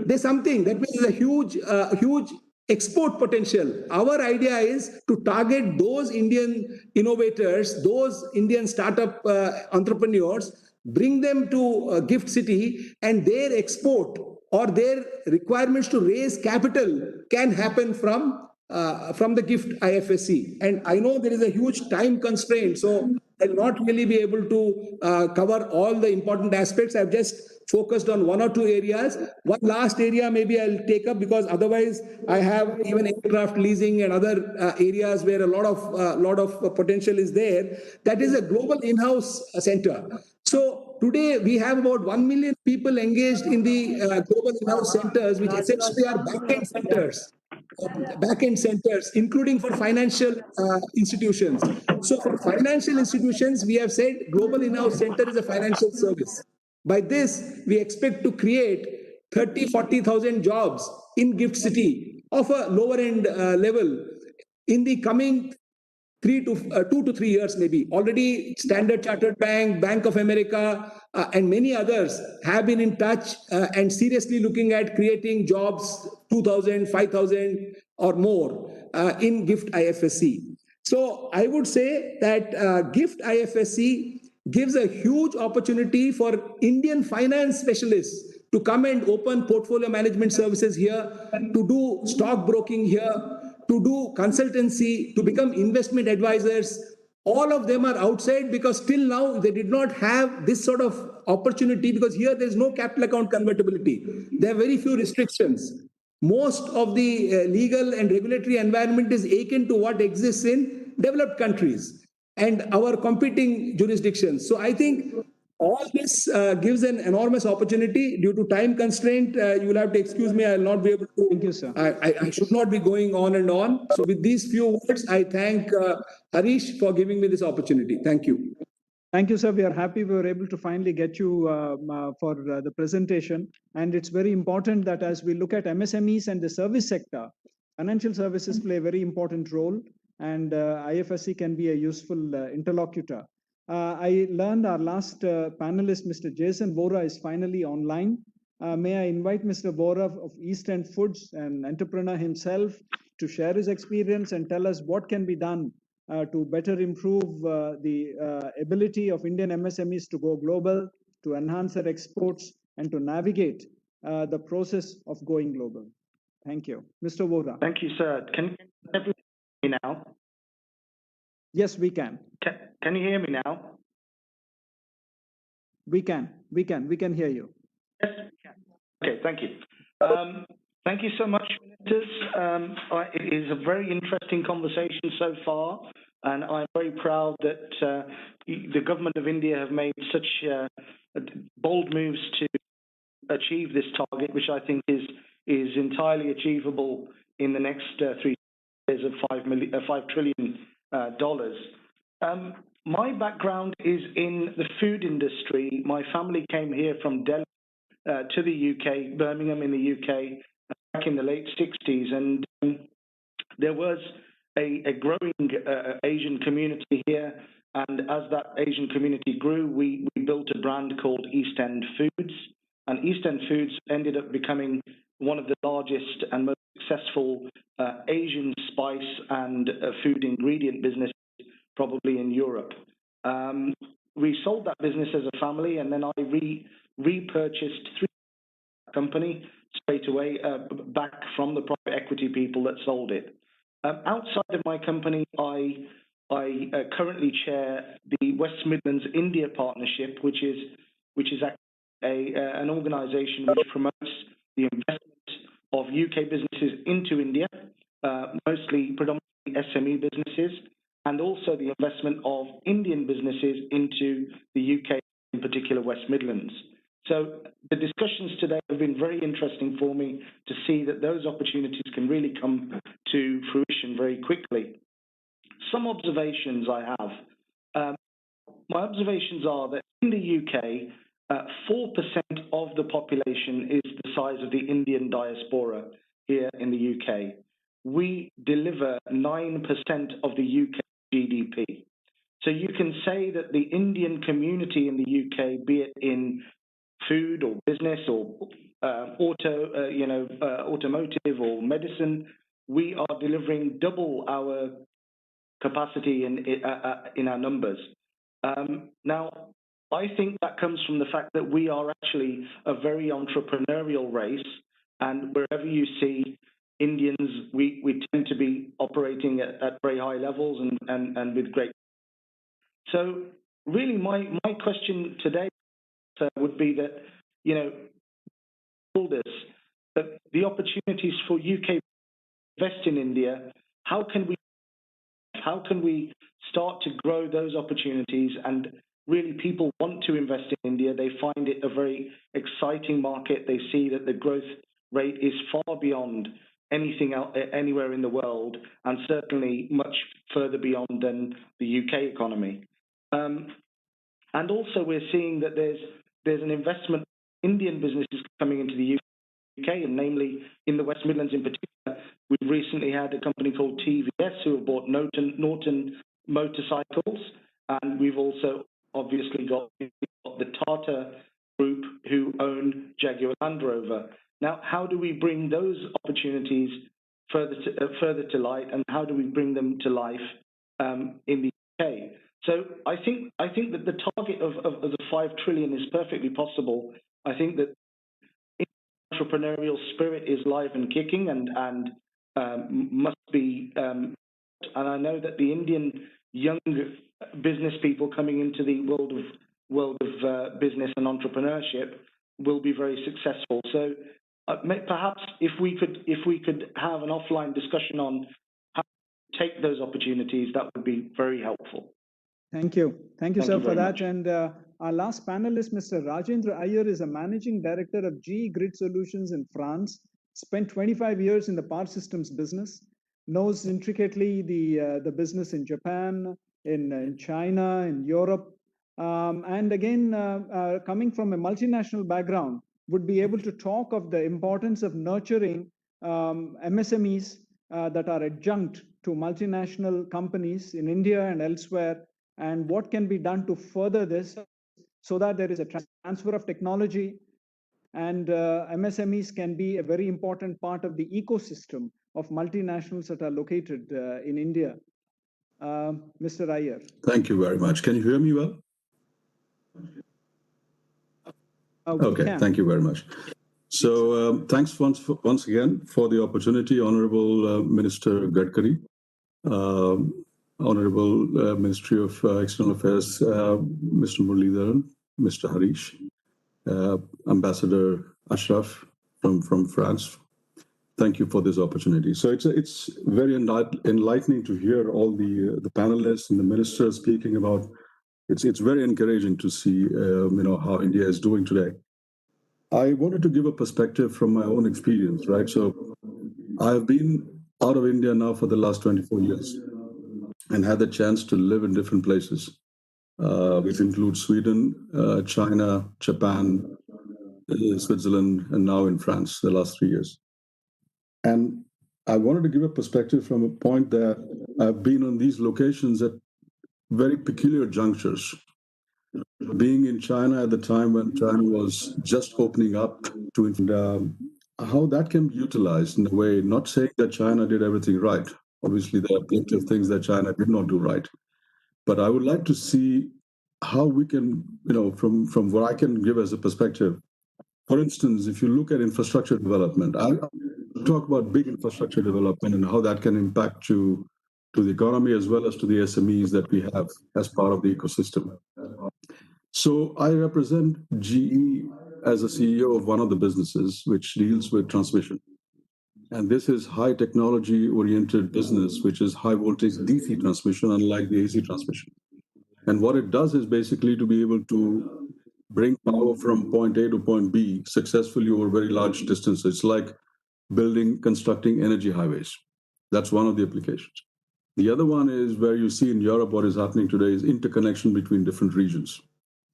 there's something. That means there's a huge export potential. Our idea is to target those Indian innovators, those Indian startup entrepreneurs, bring them to Gift City, and their export or their requirements to raise capital can happen from the Gift IFSC. And I know there is a huge time constraint, so I'll not really be able to cover all the important aspects. I've just focused on 1 or 2 areas. One last area maybe I'll take up, because otherwise I have even aircraft leasing and other areas where a lot of potential is there. That is a global in-house center. So today we have about 1 million people engaged in the global in-house centers, which essentially are back-end centers, including for financial institutions. So for financial institutions, we have said global in-house center is a financial service. By this, we expect to create 30,000-40,000 jobs in Gift City of a lower end level in the coming 2 to 3 years maybe. Already Standard Chartered Bank, Bank of America, and many others have been in touch and seriously looking at creating jobs, 2,000, 5,000 or more in Gift IFSC. So I would say that Gift IFSC gives a huge opportunity for Indian finance specialists to come and open portfolio management services here, to do stock broking here, to do consultancy, to become investment advisors. All of them are outside because till now they did not have this sort of opportunity, because here there is no capital account convertibility. There are very few restrictions. Most of the legal and regulatory environment is akin to what exists in developed countries and our competing jurisdictions. So I think all this gives an enormous opportunity. Due to time constraint, you will have to excuse me. I will not be able to. Thank you, sir. I should not be going on and on. So with these few words, I thank Harish for giving me this opportunity. Thank you. Thank you, sir. We are happy we were able to finally get you for the presentation. And it's very important that as we look at MSMEs and the service sector, financial services play a very important role, and IFSC can be a useful interlocutor. I learned our last panelist, Mr. Jason Vora, is finally online. May I invite Mr. Vora of East End Foods, an entrepreneur himself, to share his experience and tell us what can be done to better improve the ability of Indian MSMEs to go global, to enhance their exports, and to navigate the process of going global. Thank you. Mr. Vora. Thank you, sir. Can everyone hear me now? Yes, we can. Can you hear me now? We can hear you. Yes, we can. Okay, thank you. Thank you so much, ministers. It is a very interesting conversation so far, and I'm very proud that the government of India have made such bold moves to achieve this target, which I think is entirely achievable in the next 3 years of $5 trillion. My background is in the food industry. My family came here from Delhi to the UK, Birmingham in the UK, back in the late 60s, and there was a growing Asian community here, and as that Asian community grew, we built a brand called East End Foods, and East End Foods ended up becoming one of the largest and most successful Asian spice and food ingredient businesses probably in Europe. We sold that business as a family, and then I repurchased 3 company straight away back from the private equity people that sold it. Outside of my company, I currently chair the West Midlands India Partnership, which is an organisation which promotes the investment of UK businesses into India, predominantly SME businesses, and also the investment of Indian businesses into the UK, in particular West Midlands. So the discussions today have been very interesting for me to see that those opportunities can really come to fruition very quickly. Some observations I have. My observations are that in the UK, 4% of the population is the size of the Indian diaspora here in the UK. We deliver 9% of the UK GDP. So you can say that the Indian community in the UK, be it in food or business or automotive or medicine, we are delivering double our capacity in our numbers. Now, I think that comes from the fact that we are actually a very entrepreneurial race, and wherever you see Indians, we tend to be operating at very high levels and with great. So really my question today would be that, told us that the opportunities for UK invest in India, how can we start to grow those opportunities? And really people want to invest in India. They find it a very exciting market. They see that the growth rate is far beyond anything else, anywhere in the world, and certainly much further beyond than the UK economy. And also we're seeing that there's an investment Indian businesses coming into the UK, and namely in the West Midlands in particular. We've recently had a company called TVS who have bought Norton Motorcycles, and we've also obviously got the Tata Group who own Jaguar Land Rover. Now, how do we bring those opportunities further to light, and how do we bring them to life in the UK? So I think that the target of the 5 trillion is perfectly possible. I think that entrepreneurial spirit is live and kicking and must be. And I know that the Indian young business people coming into the world of business and entrepreneurship will be very successful. So perhaps if we could have an offline discussion on how to take those opportunities, that would be very helpful. Thank you, sir, for that. And our last panelist, Mr. Rajendra Iyer, is a managing director of GE Grid Solutions in France, spent 25 years in the power systems business, knows intricately the business in Japan, in China, in Europe, and again, coming from a multinational background, would be able to talk of the importance of nurturing MSMEs that are adjunct to multinational companies in India and elsewhere, and what can be done to further this so that there is a transfer of technology and MSMEs can be a very important part of the ecosystem of multinationals that are located in India. Mr. Iyer. Thank you very much. Can you hear me well? Okay, thank you very much. So thanks once again for the opportunity, Honorable Minister Gadkari, Honorable Ministry of External Affairs, Mr. Muralidharan, Mr. Harish, Ambassador Ashraf from France. Thank you for this opportunity. So it's very enlightening to hear all the panelists and the ministers speaking about. It's very encouraging to see how India is doing today. I wanted to give a perspective from my own experience, right? So I've been out of India now for the last 24 years and had the chance to live in different places, which include Sweden, China, Japan, Switzerland, and now in France the last 3 years. And I wanted to give a perspective from a point that I've been on these locations at very peculiar junctures. Being in China at the time when China was just opening up to how that can be utilized in a way, not saying that China did everything right. Obviously, there are plenty of things that China did not do right. But I would like to see how we can, from what I can give as a perspective. For instance, if you look at infrastructure development, I talk about big infrastructure development and how that can impact to the economy as well as to the SMEs that we have as part of the ecosystem. So I represent GE as a CEO of one of the businesses which deals with transmission. And this is high technology oriented business, which is high voltage DC transmission, unlike the AC transmission. And what it does is basically to be able to bring power from point A to point B successfully over very large distances. It's like constructing energy highways. That's one of the applications. The other one is where you see in Europe what is happening today is interconnection between different regions,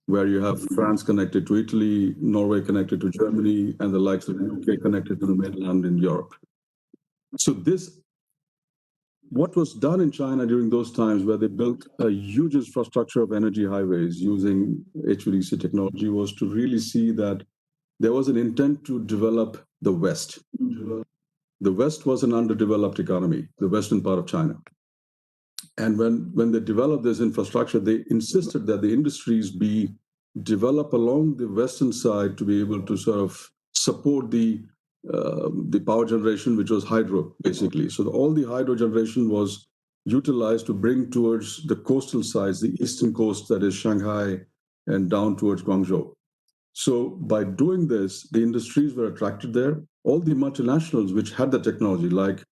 where you have France connected to Italy, Norway connected to Germany, and the likes of the UK connected to the mainland in Europe. So what was done in China during those times where they built a huge infrastructure of energy highways using HVDC technology was to really see that there was an intent to develop the West. The West was an underdeveloped economy, the western part of China. And when they developed this infrastructure, they insisted that the industries be developed along the western side to be able to sort of support the power generation, which was hydro, basically. So all the hydro generation was utilized to bring towards the coastal sides, the eastern coast, that is Shanghai, and down towards Guangzhou. So by doing this, the industries were attracted there. All the multinationals which had the technology, like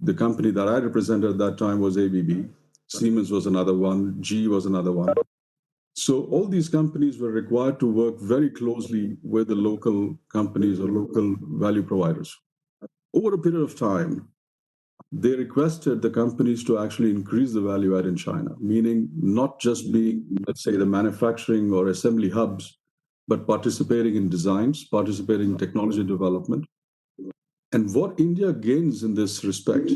the company that I represented at that time was ABB, Siemens was another one, GE was another one. So all these companies were required to work very closely with the local companies or local value providers. Over a period of time, they requested the companies to actually increase the value add in China, meaning not just being, let's say, the manufacturing or assembly hubs, but participating in designs, participating in technology development. And what India gains in this respect,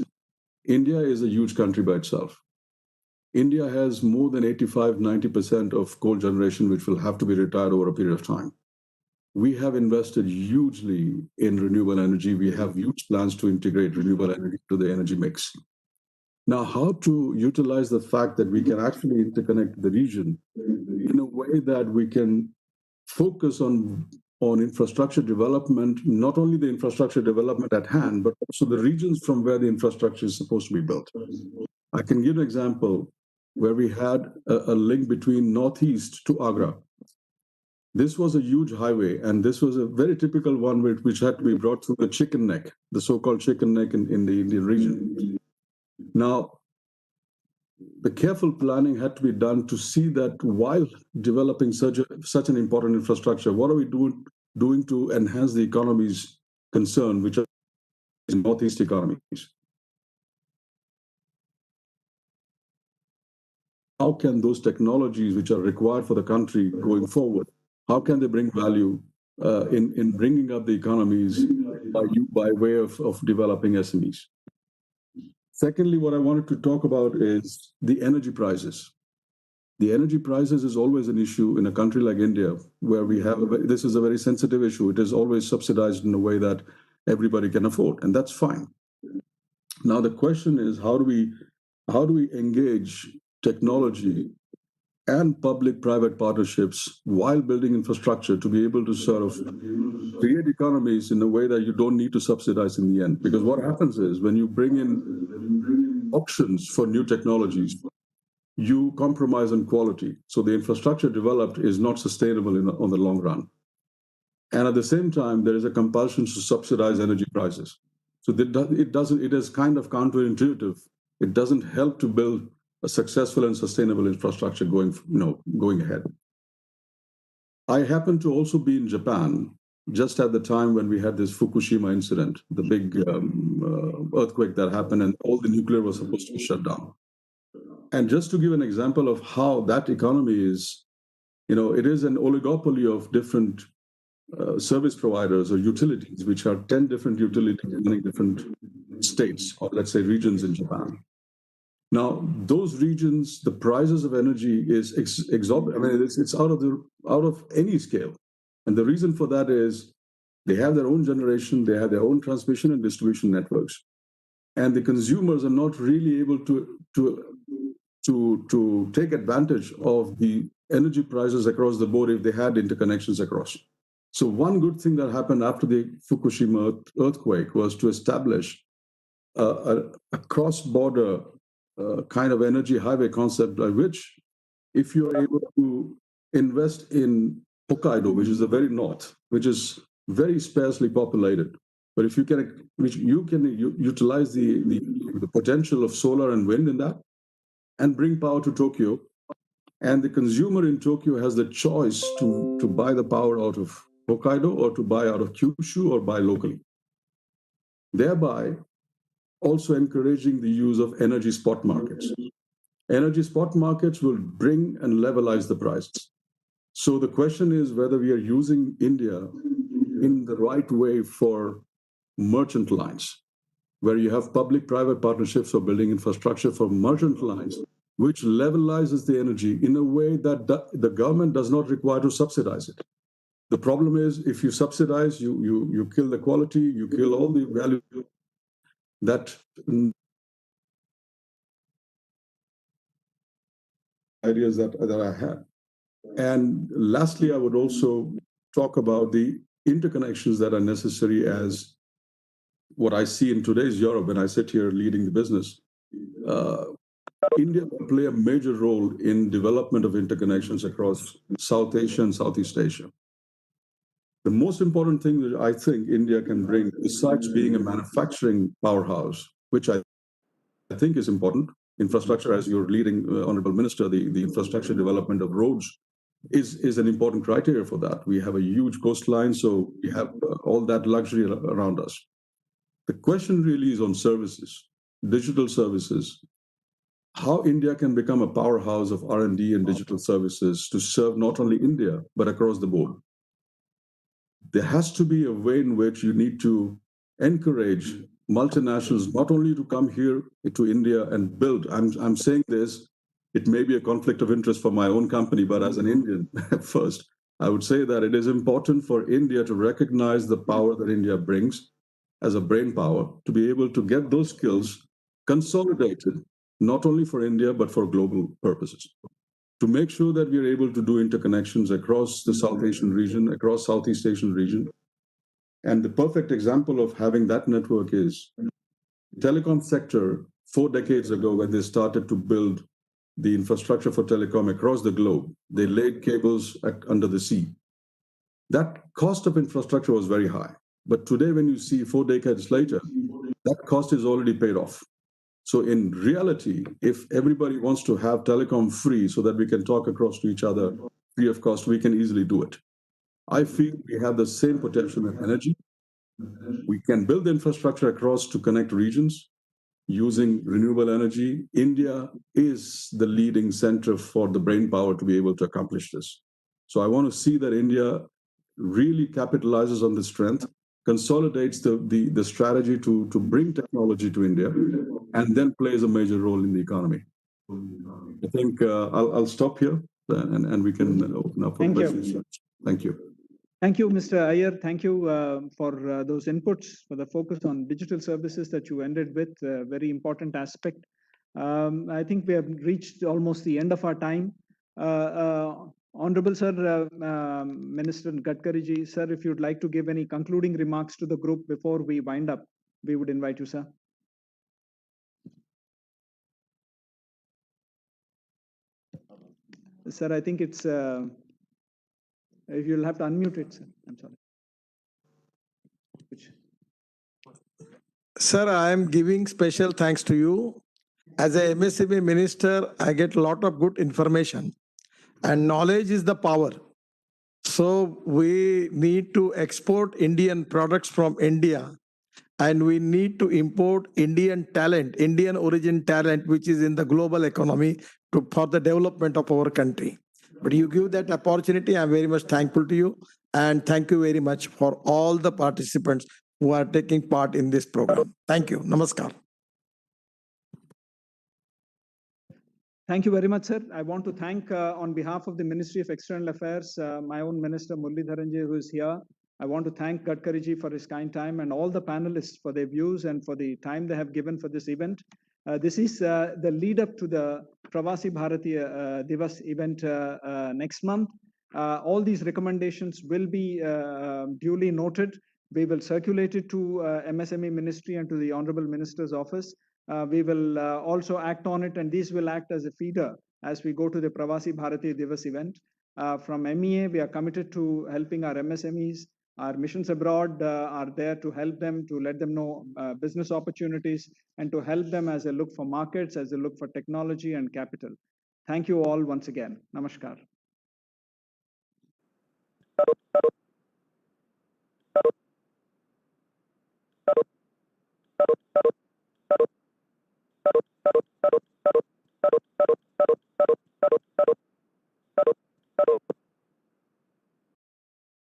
India is a huge country by itself. India has more than 85-90% of coal generation, which will have to be retired over a period of time. We have invested hugely in renewable energy. We have huge plans to integrate renewable energy to the energy mix. Now, how to utilize the fact that we can actually interconnect the region in a way that we can focus on infrastructure development, not only the infrastructure development at hand, but also the regions from where the infrastructure is supposed to be built. I can give an example where we had a link between Northeast to Agra. This was a huge highway, and this was a very typical one which had to be brought through the chicken neck, the so-called chicken neck in the Indian region. Now, the careful planning had to be done to see that while developing such an important infrastructure, what are we doing to enhance the economy's concern, which are Northeast economies? How can those technologies which are required for the country going forward, how can they bring value in bringing up the economies by way of developing SMEs? Secondly, what I wanted to talk about is the energy prices. The energy prices is always an issue in a country like India, where this is a very sensitive issue. It is always subsidized in a way that everybody can afford, and that's fine. Now, the question is, how do we engage technology and public-private partnerships while building infrastructure to be able to sort of create economies in a way that you don't need to subsidize in the end? Because what happens is when you bring in auctions for new technologies, you compromise on quality. So the infrastructure developed is not sustainable on the long run. And at the same time, there is a compulsion to subsidize energy prices. So it is kind of counterintuitive. It doesn't help to build a successful and sustainable infrastructure going ahead. I happened to also be in Japan just at the time when we had this Fukushima incident, the big earthquake that happened, and all the nuclear was supposed to be shut down. And just to give an example of how that economy is, it is an oligopoly of different service providers or utilities, which are 10 different utilities in different states, or let's say regions in Japan. Now, those regions, the prices of energy is exorbitant. I mean, it's out of any scale. And the reason for that is they have their own generation, they have their own transmission and distribution networks. And the consumers are not really able to take advantage of the energy prices across the board if they had interconnections across. So one good thing that happened after the Fukushima earthquake was to establish a cross-border kind of energy highway concept by which, if you're able to invest in Hokkaido, which is the very north, which is very sparsely populated, but if you can utilize the potential of solar and wind in that, and bring power to Tokyo, and the consumer in Tokyo has the choice to buy the power out of Hokkaido or to buy out of Kyushu or buy locally, thereby also encouraging the use of energy spot markets. Energy spot markets will bring and levelize the prices. So the question is whether we are using India in the right way for merchant lines, where you have public-private partnerships for building infrastructure for merchant lines, which levelizes the energy in a way that the government does not require to subsidize it. The problem is, if you subsidize, you kill the quality, you kill all the value that ideas that I had. And lastly, I would also talk about the interconnections that are necessary as what I see in today's Europe when I sit here leading the business. India will play a major role in development of interconnections across South Asia and Southeast Asia. The most important thing that I think India can bring, besides being a manufacturing powerhouse, which I think is important, infrastructure, as you're leading, Honorable Minister, the infrastructure development of roads is an important criteria for that. We have a huge coastline, so we have all that luxury around us. The question really is on services, digital services, how India can become a powerhouse of R&D and digital services to serve not only India, but across the board. There has to be a way in which you need to encourage multinationals not only to come here to India and build. I'm saying this, it may be a conflict of interest for my own company, but as an Indian first, I would say that it is important for India to recognize the power that India brings as a brain power, to be able to get those skills consolidated, not only for India, but for global purposes, to make sure that we are able to do interconnections across the South Asian region, across Southeast Asian region. And the perfect example of having that network is Telecom Sector 4 decades ago, when they started to build the infrastructure for telecom across the globe. They laid cables under the sea. That cost of infrastructure was very high. But today, when you see 4 decades later, that cost is already paid off. So in reality, if everybody wants to have telecom free so that we can talk across to each other free of cost, we can easily do it. I feel we have the same potential in energy. We can build infrastructure across to connect regions using renewable energy. India is the leading center for the brain power to be able to accomplish this. So I want to see that India really capitalizes on this strength, consolidates the strategy to bring technology to India, and then plays a major role in the economy. I think I'll stop here and we can open up for questions. Thank you. Thank you, Mr. Iyer. Thank you for those inputs, for the focus on digital services that you ended with, a very important aspect. I think we have reached almost the end of our time. Honorable Sir, Minister Gadkari ji, sir, if you'd like to give any concluding remarks to the group before we wind up, we would invite you, sir. Sir, I think it's, you'll have to unmute it, sir. I'm sorry. Sir, I am giving special thanks to you. As a MSME minister, I get a lot of good information, and knowledge is the power. So we need to export Indian products from India, and we need to import Indian talent, Indian origin talent, which is in the global economy for the development of our country. But you give that opportunity. I'm very much thankful to you. And thank you very much for all the participants who are taking part in this program. Thank you. Namaskar. Thank you very much, sir. I want to thank, on behalf of the Ministry of External Affairs, my own Minister Muralidharan ji, who is here. I want to thank Gadkari ji for his kind time and all the panelists for their views and for the time they have given for this event. This is the lead up to the Pravasi Bharatiya Divas event next month. All these recommendations will be duly noted. We will circulate it to MSME Ministry and to the Honorable Minister's office. We will also act on it, and these will act as a feeder as we go to the Pravasi Bharatiya Divas event. From MEA, we are committed to helping our MSMEs. Our missions abroad are there to help them, to let them know business opportunities, and to help them as they look for markets, as they look for technology and capital. Thank you all once again. Namaskar.